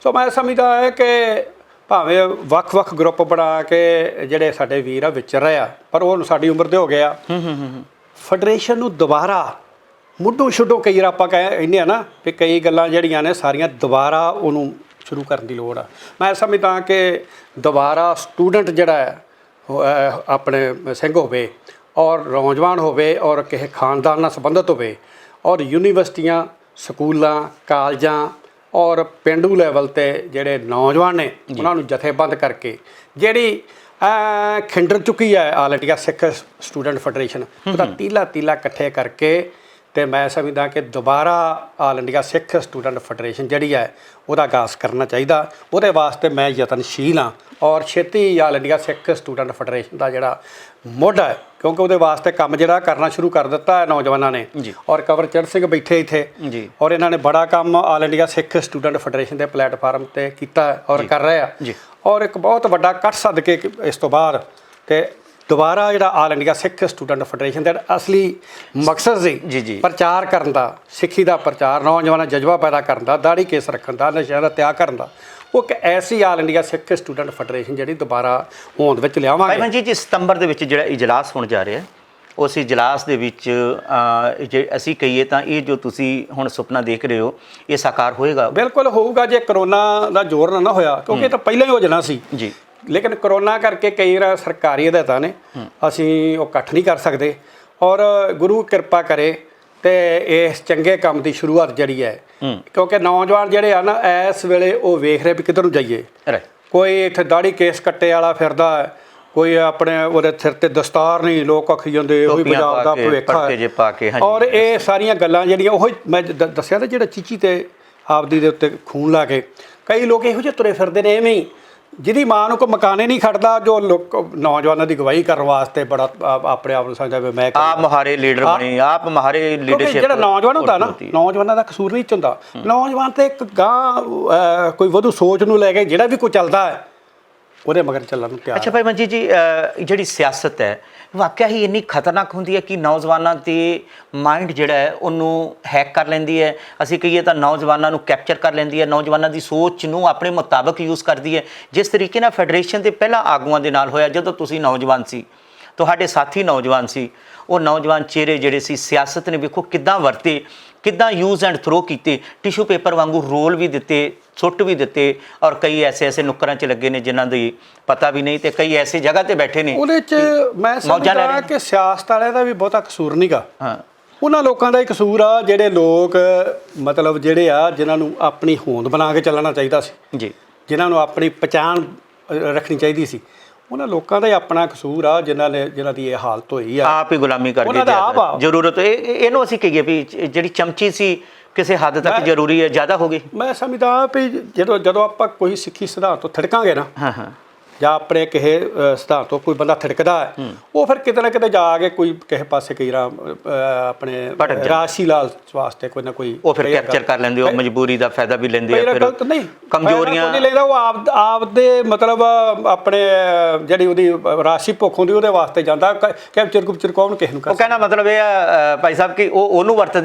ਸੋ ਮੈਂ ਸਮਝਦਾ ਹੈ ਕਿ ਭਾਵੇਂ ਵੱਖ-ਵੱਖ ਗਰੁੱਪ ਬਣਾ ਕੇ ਜਿਹੜੇ ਸਾਡੇ ਵੀਰ ਆ ਵਿਚਰ ਰਹੇ ਆ, ਪਰ ਉਹ ਸਾਡੀ ਉਮਰ ਦੇ ਹੋ ਗਏ ਆ। ਫੈਡਰੇਸ਼ਨ ਨੂੰ ਦੁਬਾਰਾ ਮੁੱਢੋਂ ਛੁੱਡੋ, ਕਈ ਵਾਰ ਆਪਾਂ ਕਹਿੰਦੇ ਆ ਨਾ ਕਿ ਕਈ ਗੱਲਾਂ ਜਿਹੜੀਆਂ ਨੇ ਸਾਰੀਆਂ ਦੁਬਾਰਾ ਉਹਨੂੰ ਸ਼ੁਰੂ ਕਰਨ ਦੀ ਲੋੜ ਆ। ਮੈਂ ਸਮਝਦਾ ਕਿ ਦੁਬਾਰਾ ਸਟੂਡੈਂਟ ਜਿਹੜਾ ਹੈ ਆਪਣੇ ਸਿੰਘ ਹੋਵੇ ਔਰ ਨੌਜਵਾਨ ਹੋਵੇ ਔਰ ਕਿਸੇ ਖਾਨਦਾਨ ਨਾਲ ਸੰਬੰਧਿਤ ਹੋਵੇ ਔਰ ਯੂਨੀਵਰਸਿਟੀਆਂ, ਸਕੂਲਾਂ, ਕਾਲਜਾਂ ਔਰ ਪੇਂਡੂ ਲੈਵਲ 'ਤੇ ਜਿਹੜੇ ਨੌਜਵਾਨ ਨੇ ਉਹਨਾਂ ਨੂੰ ਜਥੇਬੰਦ ਕਰਕੇ ਜਿਹੜੀ ਖਿੰਡਰ ਚੁੱਕੀ ਹੈ ਆਲ ਇੰਡੀਆ ਸਿੱਖ ਸਟੂਡੈਂਟ ਫੈਡਰੇਸ਼ਨ, ਉਹਦਾ ਤੀਲਾ ਇਕੱਠੇ ਕਰਕੇ ਅਤੇ ਮੈਂ ਸਮਝਦਾ ਕਿ ਦੁਬਾਰਾ ਆਲ ਇੰਡੀਆ ਸਿੱਖ ਸਟੂਡੈਂਟ ਫੈਡਰੇਸ਼ਨ ਜਿਹੜੀ ਹੈ ਉਹਦਾ ਆਗਾਜ਼ ਕਰਨਾ ਚਾਹੀਦਾ। ਉਹਦੇ ਵਾਸਤੇ ਮੈਂ ਯਤਨਸ਼ੀਲ ਹਾਂ ਔਰ ਛੇਤੀ ਆਲ ਇੰਡੀਆ ਸਿੱਖ ਸਟੂਡੈਂਟ ਫੈਡਰੇਸ਼ਨ ਦਾ ਜਿਹੜਾ ਮੁੱਢ ਹੈ, ਕਿਉਂਕਿ ਉਹਦੇ ਵਾਸਤੇ ਕੰਮ ਜਿਹੜਾ ਕਰਨਾ ਸ਼ੁਰੂ ਕਰ ਦਿੱਤਾ ਹੈ ਨੌਜਵਾਨਾਂ ਨੇ ਔਰ ਕਵਰਚੰਦ ਸਿੰਘ ਬੈਠੇ ਇੱਥੇ ਔਰ ਇਹਨਾਂ ਨੇ ਬੜਾ ਕੰਮ ਆਲ ਇੰਡੀਆ ਸਿੱਖ ਸਟੂਡੈਂਟ ਫੈਡਰੇਸ਼ਨ ਦੇ ਪਲੇਟਫਾਰਮ 'ਤੇ ਕੀਤਾ ਔਰ ਕਰ ਰਹੇ ਆ ਔਰ ਇੱਕ ਬਹੁਤ ਵੱਡਾ ਕੱਟ ਸੱਦ ਕੇ ਇਸ ਤੋਂ ਬਾਅਦ ਤੇ ਦੁਬਾਰਾ ਜਿਹੜਾ ਆਲ ਇੰਡੀਆ ਸਿੱਖ ਸਟੂਡੈਂਟ ਫੈਡਰੇਸ਼ਨ ਦਾ ਅਸਲੀ ਮਕਸਦ ਸੀ ਪ੍ਰਚਾਰ ਕਰਨ ਦਾ, ਸਿੱਖੀ ਦਾ ਪ੍ਰਚਾਰ, ਨੌਜਵਾਨਾਂ ਜਜ਼ਬਾ ਪੈਦਾ ਕਰਨ ਦਾ, ਦਾੜੀ ਕੇਸ ਰੱਖਣ ਦਾ, ਨਸ਼ਿਆਂ ਦਾ ਤਿਆਗ ਕਰਨ ਦਾ, ਉਹ ਇੱਕ ਐਸੀ ਆਲ ਇੰਡੀਆ ਸਿੱਖ ਸਟੂਡੈਂਟ ਫੈਡਰੇਸ਼ਨ ਜਿਹੜੀ ਦੁਬਾਰਾ ਹੋਂਦ ਵਿੱਚ ਲਿਆਵਾਂਗੇ। ਭਾਈ ਜੀ, ਸਤੰਬਰ ਦੇ ਵਿੱਚ ਜਿਹੜਾ ਇਜਲਾਸ ਹੋਣ ਜਾ ਰਿਹਾ, ਉਸ ਇਜਲਾਸ ਦੇ ਵਿੱਚ ਜੇ ਅਸੀਂ ਕਹੀਏ ਤਾਂ ਇਹ ਜੋ ਤੁਸੀਂ ਹੁਣ ਸੁਪਨਾ ਦੇਖ ਰਹੇ ਹੋ ਇਹ ਸਾਕਾਰ ਹੋਏਗਾ? ਬਿਲਕੁਲ ਹੋਊਗਾ, ਜੇ ਕਰੋਨਾ ਦਾ ਜ਼ੋਰ ਨਾ ਹੋਇਆ, ਕਿਉਂਕਿ ਇਹ ਤਾਂ ਪਹਿਲਾਂ ਹੀ ਹੋ ਜਾਣਾ ਸੀ ਜੀ। ਲੇਕਿਨ ਕਰੋਨਾ ਕਰਕੇ ਕਈ ਵਾਰ ਸਰਕਾਰੀ ਹਦਾਇਤਾਂ ਨੇ ਅਸੀਂ ਉਹ ਇਕੱਠ ਨਹੀਂ ਕਰ ਸਕਦੇ ਔਰ ਗੁਰੂ ਕਿਰਪਾ ਕਰੇ ਤੇ ਇਸ ਚੰਗੇ ਕੰਮ ਦੀ ਸ਼ੁਰੂਆਤ ਜਿਹੜੀ ਹੈ, ਕਿਉਂਕਿ ਨੌਜਵਾਨ ਜਿਹੜੇ ਆ ਨਾ ਇਸ ਵੇਲੇ ਉਹ ਵੇਖ ਰਹੇ ਵੀ ਕਿੱਧਰ ਨੂੰ ਜਾਈਏ। ਕੋਈ ਇੱਥੇ ਦਾੜੀ ਕੇਸ ਕੱਟੇ ਵਾਲਾ ਫਿਰਦਾ ਹੈ, ਕੋਈ ਆਪਣੇ ਉਹਦੇ ਸਿਰ ਤੇ ਦਸਤਾਰ ਨਹੀਂ, ਲੋਕ ਆਖੀ ਜਾਂਦੇ ਉਹੀ ਪੰਜਾਬ ਦਾ ਭਵਿੱਖ ਹੈ। ਔਰ ਇਹ ਸਾਰੀਆਂ ਗੱਲਾਂ ਜਿਹੜੀਆਂ ਉਹ ਮੈਂ ਦੱਸਿਆ ਤਾਂ ਜਿਹੜਾ ਚੀਚੀ ਤੇ ਆਪਦੀ ਦੇ ਉੱਤੇ ਖੂਨ ਲਾ ਕੇ ਕਈ ਲੋਕ ਇਹੋ ਜਿਹੇ ਤੁਰੇ ਫਿਰਦੇ ਨੇ ਐਵੇਂ ਹੀ, ਜਿਹਦੀ ਮਾਂ ਨੂੰ ਕੋਈ ਮਕਾਨੇ ਨਹੀਂ ਖੜਦਾ, ਜੋ ਲੋਕ ਨੌਜਵਾਨਾਂ ਦੀ ਅਗਵਾਈ ਕਰਨ ਵਾਸਤੇ ਬੜਾ ਆਪਣੇ ਆਪ ਨੂੰ ਸਮਝਦਾ ਵੀ ਮੈਂ ਆਪ ਮਹਾਰੇ ਲੀਡਰ ਬਣੇ, ਆਪ ਮਹਾਰੇ ਲੀਡਰਸ਼ਿਪ। ਜਿਹੜਾ ਨੌਜਵਾਨ ਹੁੰਦਾ ਨਾ, ਨੌਜਵਾਨਾਂ ਦਾ ਕਸੂਰ ਨਹੀਂ ਹੁੰਦਾ, ਨੌਜਵਾਨ ਤੇ ਇੱਕ ਗਾਂ ਕੋਈ ਵਧੂ ਸੋਚ ਨੂੰ ਲੈ ਕੇ ਜਿਹੜਾ ਵੀ ਕੋਈ ਚੱਲਦਾ ਹੈ ਉਹਦੇ ਮਗਰ ਚੱਲਣ ਨੂੰ ਤਿਆਰ। ਅੱਛਾ ਭਾਈ ਮਨਜੀਤ ਜੀ, ਜਿਹੜੀ ਸਿਆਸਤ ਹੈ ਵਾਕਿਆ ਹੀ ਇੰਨੀ ਖਤਰਨਾਕ ਹੁੰਦੀ ਹੈ ਕਿ ਨੌਜਵਾਨਾਂ ਦੇ ਮਾਈਂਡ ਜਿਹੜਾ ਹੈ ਉਹਨੂੰ ਹੈਕ ਕਰ ਲੈਂਦੀ ਹੈ, ਅਸੀਂ ਕਹੀਏ ਤਾਂ ਨੌਜਵਾਨਾਂ ਨੂੰ ਕੈਪਚਰ ਕਰ ਲੈਂਦੀ ਹੈ, ਨੌਜਵਾਨਾਂ ਦੀ ਸੋਚ ਨੂੰ ਆਪਣੇ ਮੁਤਾਬਕ ਯੂਜ਼ ਕਰਦੀ ਹੈ। ਜਿਸ ਤਰੀਕੇ ਨਾਲ ਫੈਡਰੇਸ਼ਨ ਦੇ ਪਹਿਲਾਂ ਆਗੂਆਂ ਦੇ ਨਾਲ ਹੋਇਆ, ਜਦੋਂ ਤੁਸੀਂ ਨੌਜਵਾਨ ਸੀ, ਤੁਹਾਡੇ ਸਾਥੀ ਨੌਜਵਾਨ ਸੀ, ਉਹ ਨੌਜਵਾਨ ਚਿਹਰੇ ਜਿਹੜੇ ਸੀ ਸਿਆਸਤ ਨੇ ਵੇਖੋ ਕਿੱਦਾਂ ਵਰਤੇ, ਕਿੱਦਾਂ ਯੂਜ਼ ਐਂਡ ਥਰੋ ਕੀਤੇ, ਟਿਸ਼ੂ ਪੇਪਰ ਵਾਂਗੂ ਰੋਲ ਵੀ ਦਿੱਤੇ, ਸੁੱਟ ਵੀ ਦਿੱਤੇ ਔਰ ਕਈ ਐਸੇ ਨੁੱਕਰਾਂ 'ਚ ਲੱਗੇ ਨੇ ਜਿਨ੍ਹਾਂ ਦੀ ਪਤਾ ਵੀ ਨਹੀਂ, ਤੇ ਕਈ ਐਸੀ ਜਗ੍ਹਾ ਤੇ ਬੈਠੇ ਨੇ। ਉਹਦੇ 'ਚ ਮੈਂ ਸਮਝਦਾ ਕਿ ਸਿਆਸਤ ਵਾਲਿਆਂ ਦਾ ਵੀ ਬਹੁਤਾ ਕਸੂਰ ਨਹੀਂਗਾ, ਉਹਨਾਂ ਲੋਕਾਂ ਦਾ ਹੀ ਕਸੂਰ ਆ ਜਿਹੜੇ ਲੋਕ ਮਤਲਬ ਜਿਹੜੇ ਆ ਜਿਨ੍ਹਾਂ ਨੂੰ ਆਪਣੀ ਹੋਂਦ ਬਣਾ ਕੇ ਚੱਲਣਾ ਚਾਹੀਦਾ ਸੀ ਜੀ, ਜਿਨ੍ਹਾਂ ਨੂੰ ਆਪਣੀ ਪਛਾਣ ਰੱਖਣੀ ਚਾਹੀਦੀ ਸੀ, ਉਹਨਾਂ ਲੋਕਾਂ ਦਾ ਹੀ ਆਪਣਾ ਕਸੂਰ ਆ ਜਿਨ੍ਹਾਂ ਦੀ ਇਹ ਹਾਲਤ ਹੋਈ ਆ, ਆਪ ਹੀ ਗੁਲਾਮੀ ਕਰਕੇ ਜ਼ਰੂਰਤ। ਇਹਨੂੰ ਅਸੀਂ ਕਹੀਏ ਵੀ ਜਿਹੜੀ ਚਮਚੀ ਸੀ ਕਿਸੇ ਹੱਦ ਤੱਕ ਜ਼ਰੂਰੀ ਹੈ, ਜ਼ਿਆਦਾ ਹੋ ਗਈ। ਮੈਂ ਸਮਝਦਾ ਵੀ ਜਦੋਂ ਆਪਾਂ ਕੋਈ ਸਿੱਖੀ ਸਿਧਾਂਤ ਤੋਂ ਥੜਕਾਂਗੇ ਨਾ ਜਾਂ ਆਪਣੇ ਕਿਸੇ ਸਿਧਾਂਤ ਤੋਂ ਕੋਈ ਬੰਦਾ ਥਿੜਕਦਾ ਹੈ, ਉਹ ਫਿਰ ਕਿਤੇ ਨਾ ਕਿਤੇ ਜਾ ਕੇ ਕੋਈ ਕਿਸੇ ਪਾਸੇ ਕਈ ਵਾਰ ਆਪਣੇ ਰਾਸ਼ੀ ਲਾਲਚ ਵਾਸਤੇ ਕੋਈ ਨਾ ਕੋਈ ਉਹ ਫਿਰ ਕੈਪਚਰ ਕਰ ਲੈਂਦੇ, ਉਹ ਮਜਬੂਰੀ ਦਾ ਫਾਇਦਾ ਵੀ ਲੈਂਦੇ ਆ, ਗਲਤ ਨਹੀਂ ਕਮਜ਼ੋਰੀਆਂ ਨਹੀਂ ਲੈਂਦਾ, ਉਹ ਆਪ ਦੇ ਮਤਲਬ ਆਪਣੇ ਜਿਹੜੀ ਉਹਦੀ ਰਾਸ਼ੀ ਭੁੱਖ ਹੁੰਦੀ ਉਹਦੇ ਵਾਸਤੇ ਜਾਂਦਾ। ਕੈਪਚਰ ਕੌਣ ਕਿਸੇ ਨੂੰ ਕਰ, ਉਹ ਕਹਿਣਾ ਮਤਲਬ ਇਹ ਆ ਭਾਈ ਸਾਹਿਬ ਕਿ ਉਹ ਉਹਨੂੰ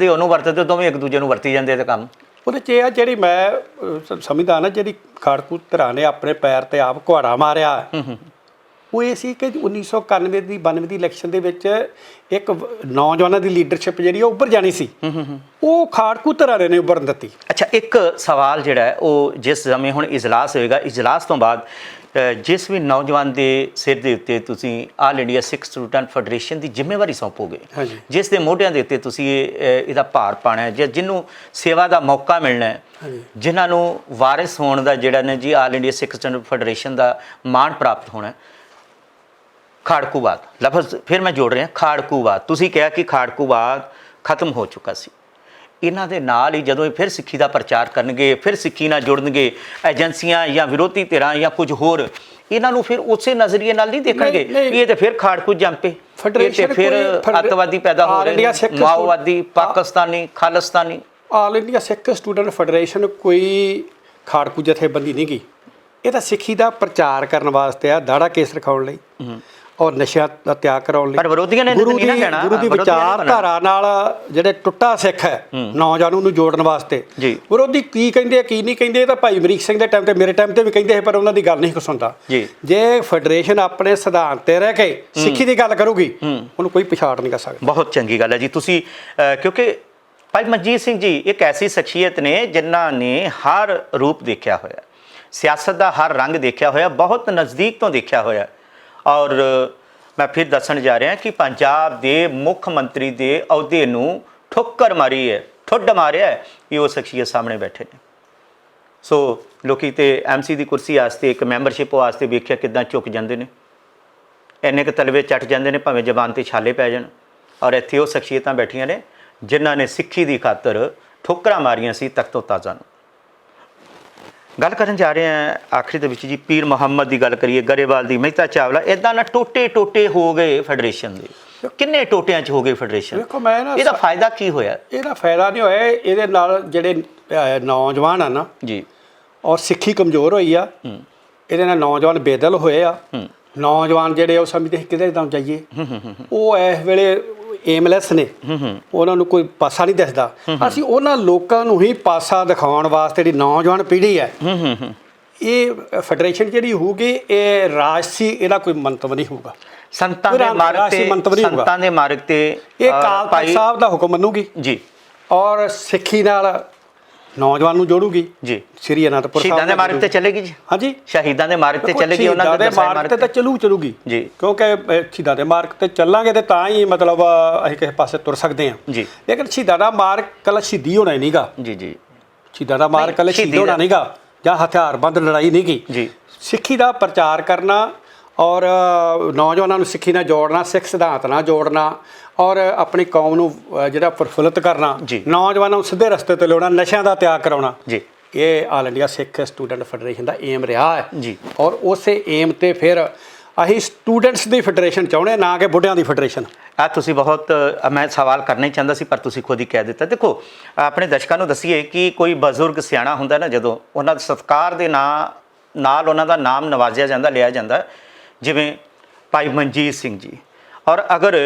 ਵਰਤਦੇ ਦੋਵੇਂ ਇੱਕ ਦੂਜੇ ਨੂੰ ਵਰਤੀ ਜਾਂਦੇ ਤੇ ਕੰਮ ਉਹਦੇ 'ਚ ਇਹ ਆ ਜਿਹੜੀ ਮੈਂ ਸਮਝਦਾ ਨਾ ਜਿਹੜੀ ਖਾੜਕੂ ਧਿਰਾਂ ਨੇ ਆਪਣੇ ਪੈਰ ਤੇ ਆਪ ਕੁਹਾੜਾ ਮਾਰਿਆ, ਉਹ ਇਹ ਸੀ ਕਿ 1991 ਦੀ 92 ਦੀ ਇਲੈਕਸ਼ਨ ਦੇ ਵਿੱਚ ਇੱਕ ਨੌਜਵਾਨਾਂ ਦੀ ਲੀਡਰਸ਼ਿਪ ਜਿਹੜੀ ਉਹ ਉੱਭਰ ਜਾਣੀ ਸੀ, ਉਹ ਖਾੜਕੂ ਧਿਰਾਂ ਨੇ ਉੱਭਰਨ ਦਿੱਤੀ। ਅੱਛਾ, ਇੱਕ ਸਵਾਲ ਜਿਹੜਾ ਹੈ ਉਹ ਜਿਸ ਸਮੇਂ ਹੁਣ ਇਜਲਾਸ ਹੋਏਗਾ, ਇਜਲਾਸ ਤੋਂ ਬਾਅਦ ਜਿਸ ਵੀ ਨੌਜਵਾਨ ਦੇ ਸਿਰ ਦੇ ਉੱਤੇ ਤੁਸੀਂ ਆਲ ਇੰਡੀਆ ਸਿੱਖ ਸਟੂਡੈਂਟ ਫੈਡਰੇਸ਼ਨ ਦੀ ਜ਼ਿੰਮੇਵਾਰੀ ਸੌਂਪੋਗੇ, ਜਿਸ ਦੇ ਮੋਢਿਆਂ ਦੇ ਉੱਤੇ ਤੁਸੀਂ ਇਹਦਾ ਭਾਰ ਪਾਉਣਾ ਹੈ ਜਾਂ ਜਿਹਨੂੰ ਸੇਵਾ ਦਾ ਮੌਕਾ ਮਿਲਣਾ ਹੈ, ਜਿਨ੍ਹਾਂ ਨੂੰ ਵਾਰਿਸ ਹੋਣ ਦਾ ਜਿਹੜਾ ਨੇ ਜੀ ਆਲ ਇੰਡੀਆ ਸਿੱਖ ਸਟੂਡੈਂਟ ਫੈਡਰੇਸ਼ਨ ਦਾ ਮਾਣ ਪ੍ਰਾਪਤ ਹੋਣਾ, ਖਾੜਕੂਵਾਦ ਲਫ਼ਜ਼ ਫਿਰ ਮੈਂ ਜੋੜ ਰਿਹਾ, ਖਾੜਕੂਵਾਦ ਤੁਸੀਂ ਕਿਹਾ ਕਿ ਖਾੜਕੂਵਾਦ ਖਤਮ ਹੋ ਚੁੱਕਾ ਸੀ, ਇਹਨਾਂ ਦੇ ਨਾਲ ਹੀ ਜਦੋਂ ਇਹ ਫਿਰ ਸਿੱਖੀ ਦਾ ਪ੍ਰਚਾਰ ਕਰਨਗੇ, ਫਿਰ ਸਿੱਖੀ ਨਾਲ ਜੁੜਨਗੇ, ਏਜੰਸੀਆਂ ਜਾਂ ਵਿਰੋਧੀ ਧਿਰਾਂ ਜਾਂ ਕੁਝ ਹੋਰ ਇਹਨਾਂ ਨੂੰ ਫਿਰ ਉਸੇ ਨਜ਼ਰੀਏ ਨਾਲ ਨਹੀਂ ਦੇਖਣਗੇ ਵੀ ਇਹ ਤੇ ਫਿਰ ਖਾੜਕੂ ਜੰਪੇ, ਇਹ ਤੇ ਫਿਰ ਅੱਤਵਾਦੀ ਪੈਦਾ ਹੋ ਰਹੇ ਨੇ, ਮਾਓਵਾਦੀ, ਪਾਕਿਸਤਾਨੀ, ਖਾਲਿਸਤਾਨੀ। ਆਲ ਇੰਡੀਆ ਸਿੱਖ ਸਟੂਡੈਂਟ ਫੈਡਰੇਸ਼ਨ ਕੋਈ ਖਾੜਕੂ ਜਥੇਬੰਦੀ ਨਹੀਂ ਗੀ, ਇਹ ਤਾਂ ਸਿੱਖੀ ਦਾ ਪ੍ਰਚਾਰ ਕਰਨ ਵਾਸਤੇ ਆ, ਦਾੜਾ ਕੇਸ ਰਖਾਉਣ ਲਈ ਔਰ ਨਸ਼ਿਆਂ ਦਾ ਤਿਆਗ ਕਰਾਉਣ ਲਈ। ਪਰ ਵਿਰੋਧੀਆਂ ਨੇ ਗੁਰੂ ਦੀ ਵਿਚਾਰਧਾਰਾ ਨਾਲ ਜਿਹੜੇ ਟੁੱਟਾ ਸਿੱਖ ਹੈ ਨੌਜਵਾਨਾਂ ਨੂੰ ਜੋੜਨ ਵਾਸਤੇ, ਵਿਰੋਧੀ ਕੀ ਕਹਿੰਦੇ ਆ ਕੀ ਨਹੀਂ ਕਹਿੰਦੇ, ਇਹ ਤਾਂ ਭਾਈ ਅਮਰੀਕ ਸਿੰਘ ਦੇ ਟਾਈਮ ਤੇ ਮੇਰੇ ਟਾਈਮ ਤੇ ਵੀ ਕਹਿੰਦੇ ਸੀ, ਪਰ ਉਹਨਾਂ ਦੀ ਗੱਲ ਨਹੀਂ ਸੁਣਦਾ। ਜੇ ਫੈਡਰੇਸ਼ਨ ਆਪਣੇ ਸਿਧਾਂਤ ਤੇ ਰਹਿ ਕੇ ਸਿੱਖੀ ਦੀ ਗੱਲ ਕਰੂਗੀ, ਉਹਨੂੰ ਕੋਈ ਪਛਾੜ ਨਹੀਂ ਕਰ ਸਕਦਾ। ਬਹੁਤ ਚੰਗੀ ਗੱਲ ਹੈ ਜੀ। ਤੁਸੀਂ ਕਿਉਂਕਿ ਭਾਈ ਮਨਜੀਤ ਸਿੰਘ ਜੀ ਇੱਕ ਐਸੀ ਸ਼ਖਸੀਅਤ ਨੇ ਜਿਨ੍ਹਾਂ ਨੇ ਹਰ ਰੂਪ ਦੇਖਿਆ ਹੋਇਆ, ਸਿਆਸਤ ਦਾ ਹਰ ਰੰਗ ਦੇਖਿਆ ਹੋਇਆ, ਬਹੁਤ ਨਜ਼ਦੀਕ ਤੋਂ ਦੇਖਿਆ ਹੋਇਆ, ਔਰ ਮੈਂ ਫਿਰ ਦੱਸਣ ਜਾ ਰਿਹਾ ਕਿ ਪੰਜਾਬ ਦੇ ਮੁੱਖ ਮੰਤਰੀ ਦੇ ਅਹੁਦੇ ਨੂੰ ਠੋਕਰ ਮਾਰੀ ਹੈ, ਠੁੱਡ ਮਾਰਿਆ ਹੈ ਕਿ ਉਹ ਸ਼ਖਸੀਅਤ ਸਾਹਮਣੇ ਬੈਠੇ ਨੇ। ਸੋ ਲੋਕੀ ਤੇ ਐਮਸੀ ਦੀ ਕੁਰਸੀ ਵਾਸਤੇ, ਇੱਕ ਮੈਂਬਰਸ਼ਿਪ ਵਾਸਤੇ ਵੇਖਿਆ ਕਿੱਦਾਂ ਝੁਕ ਜਾਂਦੇ ਨੇ, ਇੰਨੇ ਕੁ ਤਲਵੇ ਚੱਟ ਜਾਂਦੇ ਨੇ ਭਾਵੇਂ ਜ਼ਬਾਨ 'ਤੇ ਛਾਲੇ ਪੈ ਜਾਣ, ਔਰ ਇੱਥੇ ਉਹ ਸ਼ਖਸੀਅਤਾਂ ਬੈਠੀਆਂ ਨੇ ਜਿਨ੍ਹਾਂ ਨੇ ਸਿੱਖੀ ਦੀ ਖਾਤਰ ਠੋਕਰਾਂ ਮਾਰੀਆਂ ਸੀ ਤਖਤੋ ਤਾਜ਼ਾ ਨੂੰ। ਗੱਲ ਕਰਨ ਜਾ ਰਹੇ ਹਾਂ ਆਖਰੀ ਦੇ ਵਿੱਚ ਜੀ, ਪੀਰ ਮੁਹੰਮਦ ਦੀ ਗੱਲ ਕਰੀਏ, ਗਰੇਵਾਲ ਦੀ, ਮਹਿਤਾ ਚਾਵਲਾ, ਇੱਦਾਂ ਨਾ ਟੋਟੇ ਹੋ ਗਏ ਫੈਡਰੇਸ਼ਨ ਦੇ, ਕਿੰਨੇ ਟੋਟਿਆਂ 'ਚ ਹੋ ਗਏ ਫੈਡਰੇਸ਼ਨ? ਦੇਖੋ ਮੈਂ ਨਾ ਇਹਦਾ ਫਾਇਦਾ ਕੀ ਹੋਇਆ? ਇਹਦਾ ਫਾਇਦਾ ਨਹੀਂ ਹੋਇਆ, ਇਹਦੇ ਨਾਲ ਜਿਹੜੇ ਨੌਜਵਾਨ ਆ ਨਾ ਜੀ, ਔਰ ਸਿੱਖੀ ਕਮਜ਼ੋਰ ਹੋਈ ਆ, ਇਹਦੇ ਨਾਲ ਨੌਜਵਾਨ ਬੇਦਲ ਹੋਏ ਆ, ਨੌਜਵਾਨ ਜਿਹੜੇ ਉਹ ਸਮਝਦੇ ਕਿਤੇ ਤਾਂ ਜਾਈਏ, ਉਹ ਇਸ ਵੇਲੇ ਏਮਲੈਸ ਨੇ, ਉਹਨਾਂ ਨੂੰ ਕੋਈ ਪਾਸਾ ਨਹੀਂ ਦਿਸਦਾ। ਅਸੀਂ ਉਹਨਾਂ ਲੋਕਾਂ ਨੂੰ ਹੀ ਪਾਸਾ ਦਿਖਾਉਣ ਵਾਸਤੇ ਜਿਹੜੀ ਨੌਜਵਾਨ ਪੀੜ੍ਹੀ ਹੈ, ਇਹ ਫੈਡਰੇਸ਼ਨ ਜਿਹੜੀ ਹੋਊਗੀ ਇਹ ਰਾਜਸੀ, ਇਹਦਾ ਕੋਈ ਮੰਤਵ ਨਹੀਂ ਹੋਊਗਾ, ਸੰਤਾਂ ਦੇ ਮਾਰਗ ਤੇ ਇਹ ਅਕਾਲ ਤਖ਼ਤ ਸਾਹਿਬ ਦਾ ਹੁਕਮ ਮੰਨੂਗੀ ਜੀ, ਔਰ ਸਿੱਖੀ ਨਾਲ ਨੌਜਵਾਨ ਨੂੰ ਜੋੜੂਗੀ ਜੀ। ਸ੍ਰੀ ਅਨੰਦਪੁਰ ਸਾਹਿਬ ਸ਼ਹੀਦਾਂ ਦੇ ਮਾਰਗ ਤੇ ਚੱਲੇਗੀ ਜੀ, ਹਾਂਜੀ ਸ਼ਹੀਦਾਂ ਦੇ ਮਾਰਗ ਤੇ ਚੱਲੇਗੀ, ਉਹਨਾਂ ਦੇ ਮਾਰਗ ਤੇ ਤਾਂ ਚੱਲੂਗੀ ਜੀ, ਕਿਉਂਕਿ ਸ਼ਹੀਦਾਂ ਦੇ ਮਾਰਗ ਤੇ ਚੱਲਾਂਗੇ ਤੇ ਤਾਂ ਹੀ ਮਤਲਬ ਅਸੀਂ ਕਿਸੇ ਪਾਸੇ ਤੁਰ ਸਕਦੇ ਹਾਂ ਜੀ। ਲੇਕਿਨ ਸ਼ਹੀਦਾਂ ਦਾ ਮਾਰਗ ਕੱਲਾ ਸ਼ਹੀਦੀ ਹੋਣਾ ਨਹੀਂ ਗਾ ਜੀ, ਸ਼ਹੀਦਾਂ ਦਾ ਮਾਰਗ ਕੱਲਾ ਸ਼ਹੀਦੀ ਹੋਣਾ ਨਹੀਂ ਗਾ, ਜਾਂ ਹਥਿਆਰਬੰਦ ਲੜਾਈ ਨਹੀਂ ਗੀ ਜੀ। ਸਿੱਖੀ ਦਾ ਪ੍ਰਚਾਰ ਕਰਨਾ ਔਰ ਨੌਜਵਾਨਾਂ ਨੂੰ ਸਿੱਖੀ ਨਾਲ ਜੋੜਨਾ, ਸਿੱਖ ਸਿਧਾਂਤ ਨਾਲ ਜੋੜਨਾ, ਔਰ ਆਪਣੀ ਕੌਮ ਨੂੰ ਜਿਹੜਾ ਪ੍ਰਫੁੱਲਤ ਕਰਨਾ, ਨੌਜਵਾਨਾਂ ਨੂੰ ਸਿੱਧੇ ਰਸਤੇ 'ਤੇ ਲਿਆਉਣਾ, ਨਸ਼ਿਆਂ ਦਾ ਤਿਆਗ ਕਰਾਉਣਾ ਜੀ, ਇਹ ਆਲ ਇੰਡੀਆ ਸਿੱਖ ਸਟੂਡੈਂਟ ਫੈਡਰੇਸ਼ਨ ਦਾ ਏਮ ਰਿਹਾ ਹੈ ਜੀ। ਔਰ ਉਸੇ ਏਮ 'ਤੇ ਫਿਰ ਅਸੀਂ ਸਟੂਡੈਂਟਸ ਦੀ ਫੈਡਰੇਸ਼ਨ ਚਾਹੁੰਦੇ, ਨਾ ਕਿ ਬੁੱਢਿਆਂ ਦੀ ਫੈਡਰੇਸ਼ਨ। ਤੁਸੀਂ ਬਹੁਤ, ਮੈਂ ਸਵਾਲ ਕਰਨਾ ਹੀ ਚਾਹੁੰਦਾ ਸੀ ਪਰ ਤੁਸੀਂ ਖੁਦ ਹੀ ਕਹਿ ਦਿੱਤਾ। ਦੇਖੋ, ਆਪਣੇ ਦਰਸ਼ਕਾਂ ਨੂੰ ਦੱਸੀਏ ਕਿ ਕੋਈ ਬਜ਼ੁਰਗ ਸਿਆਣਾ ਹੁੰਦਾ ਨਾ, ਜਦੋਂ ਉਹਨਾਂ ਦੇ ਸਤਿਕਾਰ ਦੇ ਨਾਲ ਉਹਨਾਂ ਦਾ ਨਾਮ ਨਵਾਜ਼ਿਆ ਜਾਂਦਾ, ਲਿਆ ਜਾਂਦਾ, ਜਿਵੇਂ ਭਾਈ ਮਨਜੀਤ ਸਿੰਘ ਜੀ, ਔਰ ਅਗਰ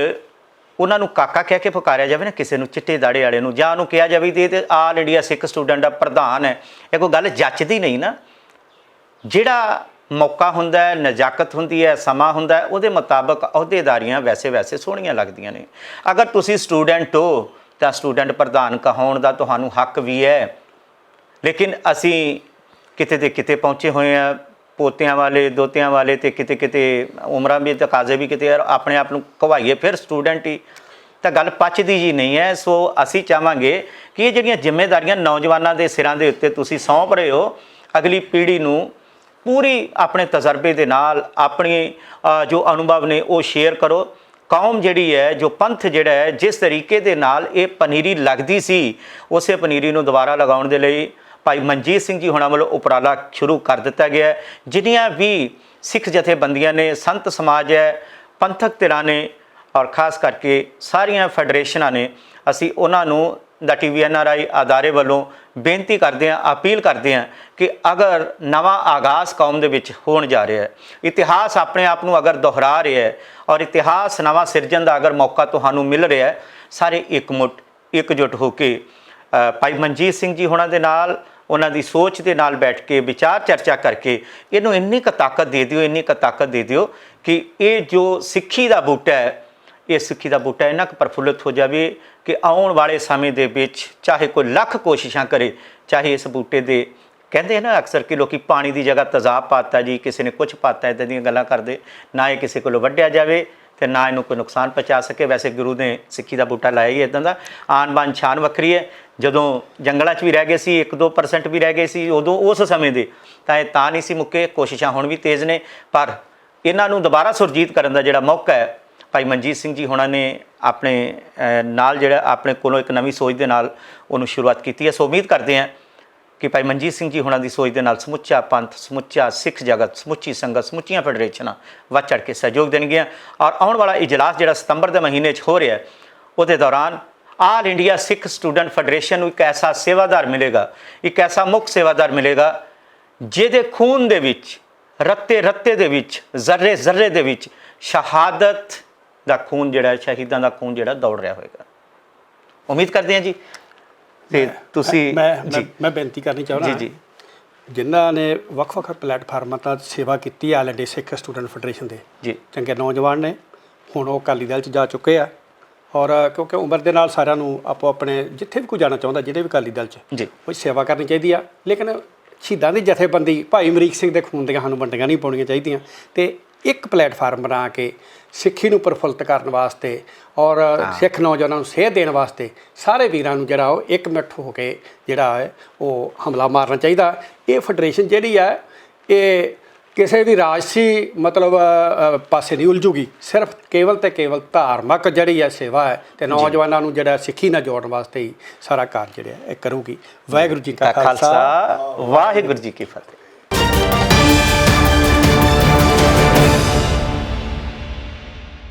ਉਹਨਾਂ ਨੂੰ ਕਾਕਾ ਕਹਿ ਕੇ ਪੁਕਾਰਿਆ ਜਾਵੇ ਨਾ ਕਿਸੇ ਨੂੰ, ਚਿੱਟੇ ਦਾੜੇ ਵਾਲੇ ਨੂੰ, ਜਾਂ ਉਹਨੂੰ ਕਿਹਾ ਜਾਵੇ ਤੇ ਆਲ ਇੰਡੀਆ ਸਿੱਖ ਸਟੂਡੈਂਟ ਦਾ ਪ੍ਰਧਾਨ ਹੈ, ਇਹ ਕੋਈ ਗੱਲ ਜੱਚਦੀ ਨਹੀਂ ਨਾ। ਜਿਹੜਾ ਮੌਕਾ ਹੁੰਦਾ ਹੈ, ਨਜ਼ਾਕਤ ਹੁੰਦੀ ਹੈ, ਸਮਾਂ ਹੁੰਦਾ ਹੈ, ਉਹਦੇ ਮੁਤਾਬਕ ਅਹੁਦੇਦਾਰੀਆਂ ਵੈਸੇ ਸੋਹਣੀਆਂ ਲੱਗਦੀਆਂ ਨੇ। ਅਗਰ ਤੁਸੀਂ ਸਟੂਡੈਂਟ ਹੋ ਤਾਂ ਸਟੂਡੈਂਟ ਪ੍ਰਧਾਨ ਕਹਾਉਣ ਦਾ ਤੁਹਾਨੂੰ ਹੱਕ ਵੀ ਹੈ, ਲੇਕਿਨ ਅਸੀਂ ਕਿਤੇ ਦੇ ਕਿਤੇ ਪਹੁੰਚੇ ਹੋਏ ਹਾਂ, ਪੋਤਿਆਂ ਵਾਲੇ, ਦੋਤਿਆਂ ਵਾਲੇ, ਤੇ ਕਿਤੇ ਉਮਰਾਂ ਵੀ ਤਕਾਜ਼ੇ ਵੀ ਕਿਤੇ ਆਪਣੇ ਆਪ ਨੂੰ ਘਵਾਈਏ ਫਿਰ ਸਟੂਡੈਂਟ ਹੀ, ਤਾਂ ਗੱਲ ਪਚਦੀ ਜੀ ਨਹੀਂ ਹੈ। ਸੋ ਅਸੀਂ ਚਾਹਾਂਗੇ ਕਿ ਇਹ ਜਿਹੜੀਆਂ ਜ਼ਿੰਮੇਵਾਰੀਆਂ ਨੌਜਵਾਨਾਂ ਦੇ ਸਿਰਾਂ ਦੇ ਉੱਤੇ ਤੁਸੀਂ ਸੌਂਪ ਰਹੇ ਹੋ, ਅਗਲੀ ਪੀੜ੍ਹੀ ਨੂੰ ਪੂਰੀ ਆਪਣੇ ਤਜਰਬੇ ਦੇ ਨਾਲ ਆਪਣੀ ਜੋ ਅਨੁਭਵ ਨੇ ਉਹ ਸ਼ੇਅਰ ਕਰੋ। ਕੌਮ ਜਿਹੜੀ ਹੈ, ਜੋ ਪੰਥ ਜਿਹੜਾ ਹੈ, ਜਿਸ ਤਰੀਕੇ ਦੇ ਨਾਲ ਇਹ ਪਨੀਰੀ ਲੱਗਦੀ ਸੀ, ਉਸੇ ਪਨੀਰੀ ਨੂੰ ਦੁਬਾਰਾ ਲਗਾਉਣ ਦੇ ਲਈ ਭਾਈ ਮਨਜੀਤ ਸਿੰਘ ਜੀ ਹੁਣਾਂ ਵੱਲੋਂ ਉਪਰਾਲਾ ਸ਼ੁਰੂ ਕਰ ਦਿੱਤਾ ਗਿਆ ਹੈ। ਜਿੰਨੀਆਂ ਵੀ ਸਿੱਖ ਜਥੇਬੰਦੀਆਂ ਨੇ, ਸੰਤ ਸਮਾਜ ਹੈ, ਪੰਥਕ ਧਿਰਾਂ ਨੇ ਔਰ ਖਾਸ ਕਰਕੇ ਸਾਰੀਆਂ ਫੈਡਰੇਸ਼ਨਾਂ ਨੇ, ਅਸੀਂ ਉਹਨਾਂ ਨੂੰ ਦਾ TVNRI ਅਦਾਰੇ ਵੱਲੋਂ ਬੇਨਤੀ ਕਰਦੇ ਹਾਂ, ਅਪੀਲ ਕਰਦੇ ਹਾਂ ਕਿ ਅਗਰ ਨਵਾਂ ਆਗਾਜ਼ ਕੌਮ ਦੇ ਵਿੱਚ ਹੋਣ ਜਾ ਰਿਹਾ ਹੈ, ਇਤਿਹਾਸ ਆਪਣੇ ਆਪ ਨੂੰ ਅਗਰ ਦੁਹਰਾ ਰਿਹਾ ਹੈ ਔਰ ਇਤਿਹਾਸ ਨਵਾਂ ਸਿਰਜਣ ਦਾ ਅਗਰ ਮੌਕਾ ਤੁਹਾਨੂੰ ਮਿਲ ਰਿਹਾ ਹੈ, ਸਾਰੇ ਇਕਜੁੱਟ ਹੋ ਕੇ ਭਾਈ ਮਨਜੀਤ ਸਿੰਘ ਜੀ ਹੋਣਾ ਦੇ ਨਾਲ, ਉਹਨਾਂ ਦੀ ਸੋਚ ਦੇ ਨਾਲ ਬੈਠ ਕੇ ਵਿਚਾਰ ਚਰਚਾ ਕਰਕੇ ਇਹਨੂੰ ਇੰਨੀ ਕੁ ਤਾਕਤ ਦੇ ਦਿਓ, ਇੰਨੀ ਕੁ ਤਾਕਤ ਦੇ ਦਿਓ ਕਿ ਇਹ ਜੋ ਸਿੱਖੀ ਦਾ ਬੂਟਾ ਹੈ, ਇਹ ਸਿੱਖੀ ਦਾ ਬੂਟਾ ਇੰਨਾ ਕੁ ਪ੍ਰਫੁੱਲਿਤ ਹੋ ਜਾਵੇ ਕਿ ਆਉਣ ਵਾਲੇ ਸਮੇਂ ਦੇ ਵਿੱਚ ਚਾਹੇ ਕੋਈ ਲੱਖ ਕੋਸ਼ਿਸ਼ਾਂ ਕਰੇ, ਚਾਹੇ ਇਸ ਬੂਟੇ ਦੇ ਕਹਿੰਦੇ ਨਾ ਅਕਸਰ ਕਿ ਲੋਕੀ ਪਾਣੀ ਦੀ ਜਗ੍ਹਾ ਤੇਜ਼ਾਬ ਪਾਤਾ ਜੀ, ਕਿਸੇ ਨੇ ਕੁਝ ਪਾਤਾ, ਇੱਦਾਂ ਦੀਆਂ ਗੱਲਾਂ ਕਰਦੇ, ਨਾ ਇਹ ਕਿਸੇ ਕੋਲੋਂ ਵੱਢਿਆ ਜਾਵੇ ਤੇ ਨਾ ਇਹਨੂੰ ਕੋਈ ਨੁਕਸਾਨ ਪਹੁੰਚਾ ਸਕੇ। ਵੈਸੇ ਗੁਰੂ ਨੇ ਸਿੱਖੀ ਦਾ ਬੂਟਾ ਲਾਇਆ ਹੀ ਇੱਦਾਂ ਦਾ, ਆਨ ਬਾਨ ਸ਼ਾਨ ਵੱਖਰੀ ਹੈ। ਜਦੋਂ ਜੰਗਲਾਂ 'ਚ ਵੀ ਰਹਿ ਗਏ ਸੀ, 1-2% ਵੀ ਰਹਿ ਗਏ ਸੀ ਉਦੋਂ ਉਸ ਸਮੇਂ ਦੇ, ਤਾਂ ਇਹ ਤਾਂ ਨਹੀਂ ਸੀ ਮੁੱਕੇ। ਕੋਸ਼ਿਸ਼ਾਂ ਹੁਣ ਵੀ ਤੇਜ਼ ਨੇ, ਪਰ ਇਹਨਾਂ ਨੂੰ ਦੁਬਾਰਾ ਸੁਰਜੀਤ ਕਰਨ ਦਾ ਜਿਹੜਾ ਮੌਕਾ ਹੈ, ਭਾਈ ਮਨਜੀਤ ਸਿੰਘ ਜੀ ਹੋਣਾ ਨੇ ਆਪਣੇ ਨਾਲ ਜਿਹੜਾ ਆਪਣੇ ਕੋਲੋਂ ਇੱਕ ਨਵੀਂ ਸੋਚ ਦੇ ਨਾਲ ਉਹਨੂੰ ਸ਼ੁਰੂਆਤ ਕੀਤੀ ਹੈ। ਸੋ ਉਮੀਦ ਕਰਦੇ ਹਾਂ ਕਿ ਭਾਈ ਮਨਜੀਤ ਸਿੰਘ ਜੀ ਹੋਣਾ ਦੀ ਸੋਚ ਦੇ ਨਾਲ ਸਮੁੱਚਾ ਪੰਥ, ਸਮੁੱਚਾ ਸਿੱਖ ਜਗਤ, ਸਮੁੱਚੀ ਸੰਗਤ, ਸਮੁੱਚੀਆਂ ਫੈਡਰੇਸ਼ਨਾਂ ਵੱਧ ਚੜ੍ਹ ਕੇ ਸਹਿਯੋਗ ਦੇਣਗੀਆਂ। ਔਰ ਆਉਣ ਵਾਲਾ ਇਜਲਾਸ ਜਿਹੜਾ ਸਤੰਬਰ ਦੇ ਮਹੀਨੇ 'ਚ ਹੋ ਰਿਹਾ, ਉਹਦੇ ਦੌਰਾਨ ਆਲ ਇੰਡੀਆ ਸਿੱਖ ਸਟੂਡੈਂਟ ਫੈਡਰੇਸ਼ਨ ਨੂੰ ਇੱਕ ਐਸਾ ਸੇਵਾਦਾਰ ਮਿਲੇਗਾ, ਇੱਕ ਐਸਾ ਮੁੱਖ ਸੇਵਾਦਾਰ ਮਿਲੇਗਾ ਜਿਹਦੇ ਖੂਨ ਦੇ ਵਿੱਚ, ਰੱਤੇ ਦੇ ਵਿੱਚ, ਜ਼ਰਰੇ ਦੇ ਵਿੱਚ ਸ਼ਹਾਦਤ ਦਾ ਖੂਨ ਜਿਹੜਾ, ਸ਼ਹੀਦਾਂ ਦਾ ਖੂਨ ਜਿਹੜਾ ਦੌੜ ਰਿਹਾ ਹੋਵੇਗਾ। ਉਮੀਦ ਕਰਦੇ ਹਾਂ ਜੀ। ਤੇ ਤੁਸੀਂ ਮੈਂ ਬੇਨਤੀ ਕਰਨੀ ਚਾਹੁੰਦਾ ਜੀ ਜਿਨ੍ਹਾਂ ਨੇ ਵੱਖ-ਵੱਖ ਪਲੇਟਫਾਰਮਾਂ 'ਤੇ ਸੇਵਾ ਕੀਤੀ ਆਲ ਇੰਡੀਆ ਸਿੱਖ ਸਟੂਡੈਂਟ ਫੈਡਰੇਸ਼ਨ ਦੇ ਜੀ ਚੰਗੇ ਨੌਜਵਾਨ ਨੇ, ਹੁਣ ਉਹ ਅਕਾਲੀ ਦਲ 'ਚ ਜਾ ਚੁੱਕੇ ਆ। ਔਰ ਕਿਉਂਕਿ ਉਮਰ ਦੇ ਨਾਲ ਸਾਰਿਆਂ ਨੂੰ ਆਪੋ ਆਪਣੇ ਜਿੱਥੇ ਵੀ ਕੋਈ ਜਾਣਾ ਚਾਹੁੰਦਾ, ਜਿਹੜੇ ਵੀ ਅਕਾਲੀ ਦਲ 'ਚ ਜੀ ਕੋਈ ਸੇਵਾ ਕਰਨੀ ਚਾਹੀਦੀ ਆ। ਲੇਕਿਨ ਸ਼ਹੀਦਾਂ ਦੀ ਜਥੇਬੰਦੀ ਭਾਈ ਅਮਰੀਕ ਸਿੰਘ ਦੇ ਖੂਨ ਦੀਆਂ ਸਾਨੂੰ ਵੰਡੀਆਂ ਨਹੀਂ ਪਾਉਣੀਆਂ ਚਾਹੀਦੀਆਂ, ਤੇ ਇੱਕ ਪਲੇਟਫਾਰਮ ਬਣਾ ਕੇ ਸਿੱਖੀ ਨੂੰ ਪ੍ਰਫੁੱਲਤ ਕਰਨ ਵਾਸਤੇ ਔਰ ਸਿੱਖ ਨੌਜਵਾਨਾਂ ਨੂੰ ਸੇਧ ਦੇਣ ਵਾਸਤੇ ਸਾਰੇ ਵੀਰਾਂ ਨੂੰ ਜਿਹੜਾ ਉਹ ਇਕਮੁੱਠ ਹੋ ਕੇ ਜਿਹੜਾ ਹੈ ਉਹ ਹਮਲਾ ਮਾਰਨਾ ਚਾਹੀਦਾ। ਇਹ ਫੈਡਰੇਸ਼ਨ ਜਿਹੜੀ ਹੈ ਇਹ ਕਿਸੇ ਵੀ ਰਾਜਸੀ ਮਤਲਬ ਪਾਸੇ ਨਹੀਂ ਉਲਝੂਗੀ, ਸਿਰਫ ਕੇਵਲ ਤੇ ਕੇਵਲ ਧਾਰਮਿਕ ਜਿਹੜੀ ਹੈ ਸੇਵਾ ਹੈ ਤੇ ਨੌਜਵਾਨਾਂ ਨੂੰ ਜਿਹੜਾ ਸਿੱਖੀ ਨਾਲ ਜੋੜਨ ਵਾਸਤੇ ਹੀ ਸਾਰਾ ਕਾਰਜ ਜਿਹੜਾ ਇਹ ਕਰੂਗੀ। ਵਾਹਿਗੁਰੂ ਜੀ ਕਾ ਖਾਲਸਾ, ਵਾਹਿਗੁਰੂ ਜੀ ਕੀ ਫਤਿਹ।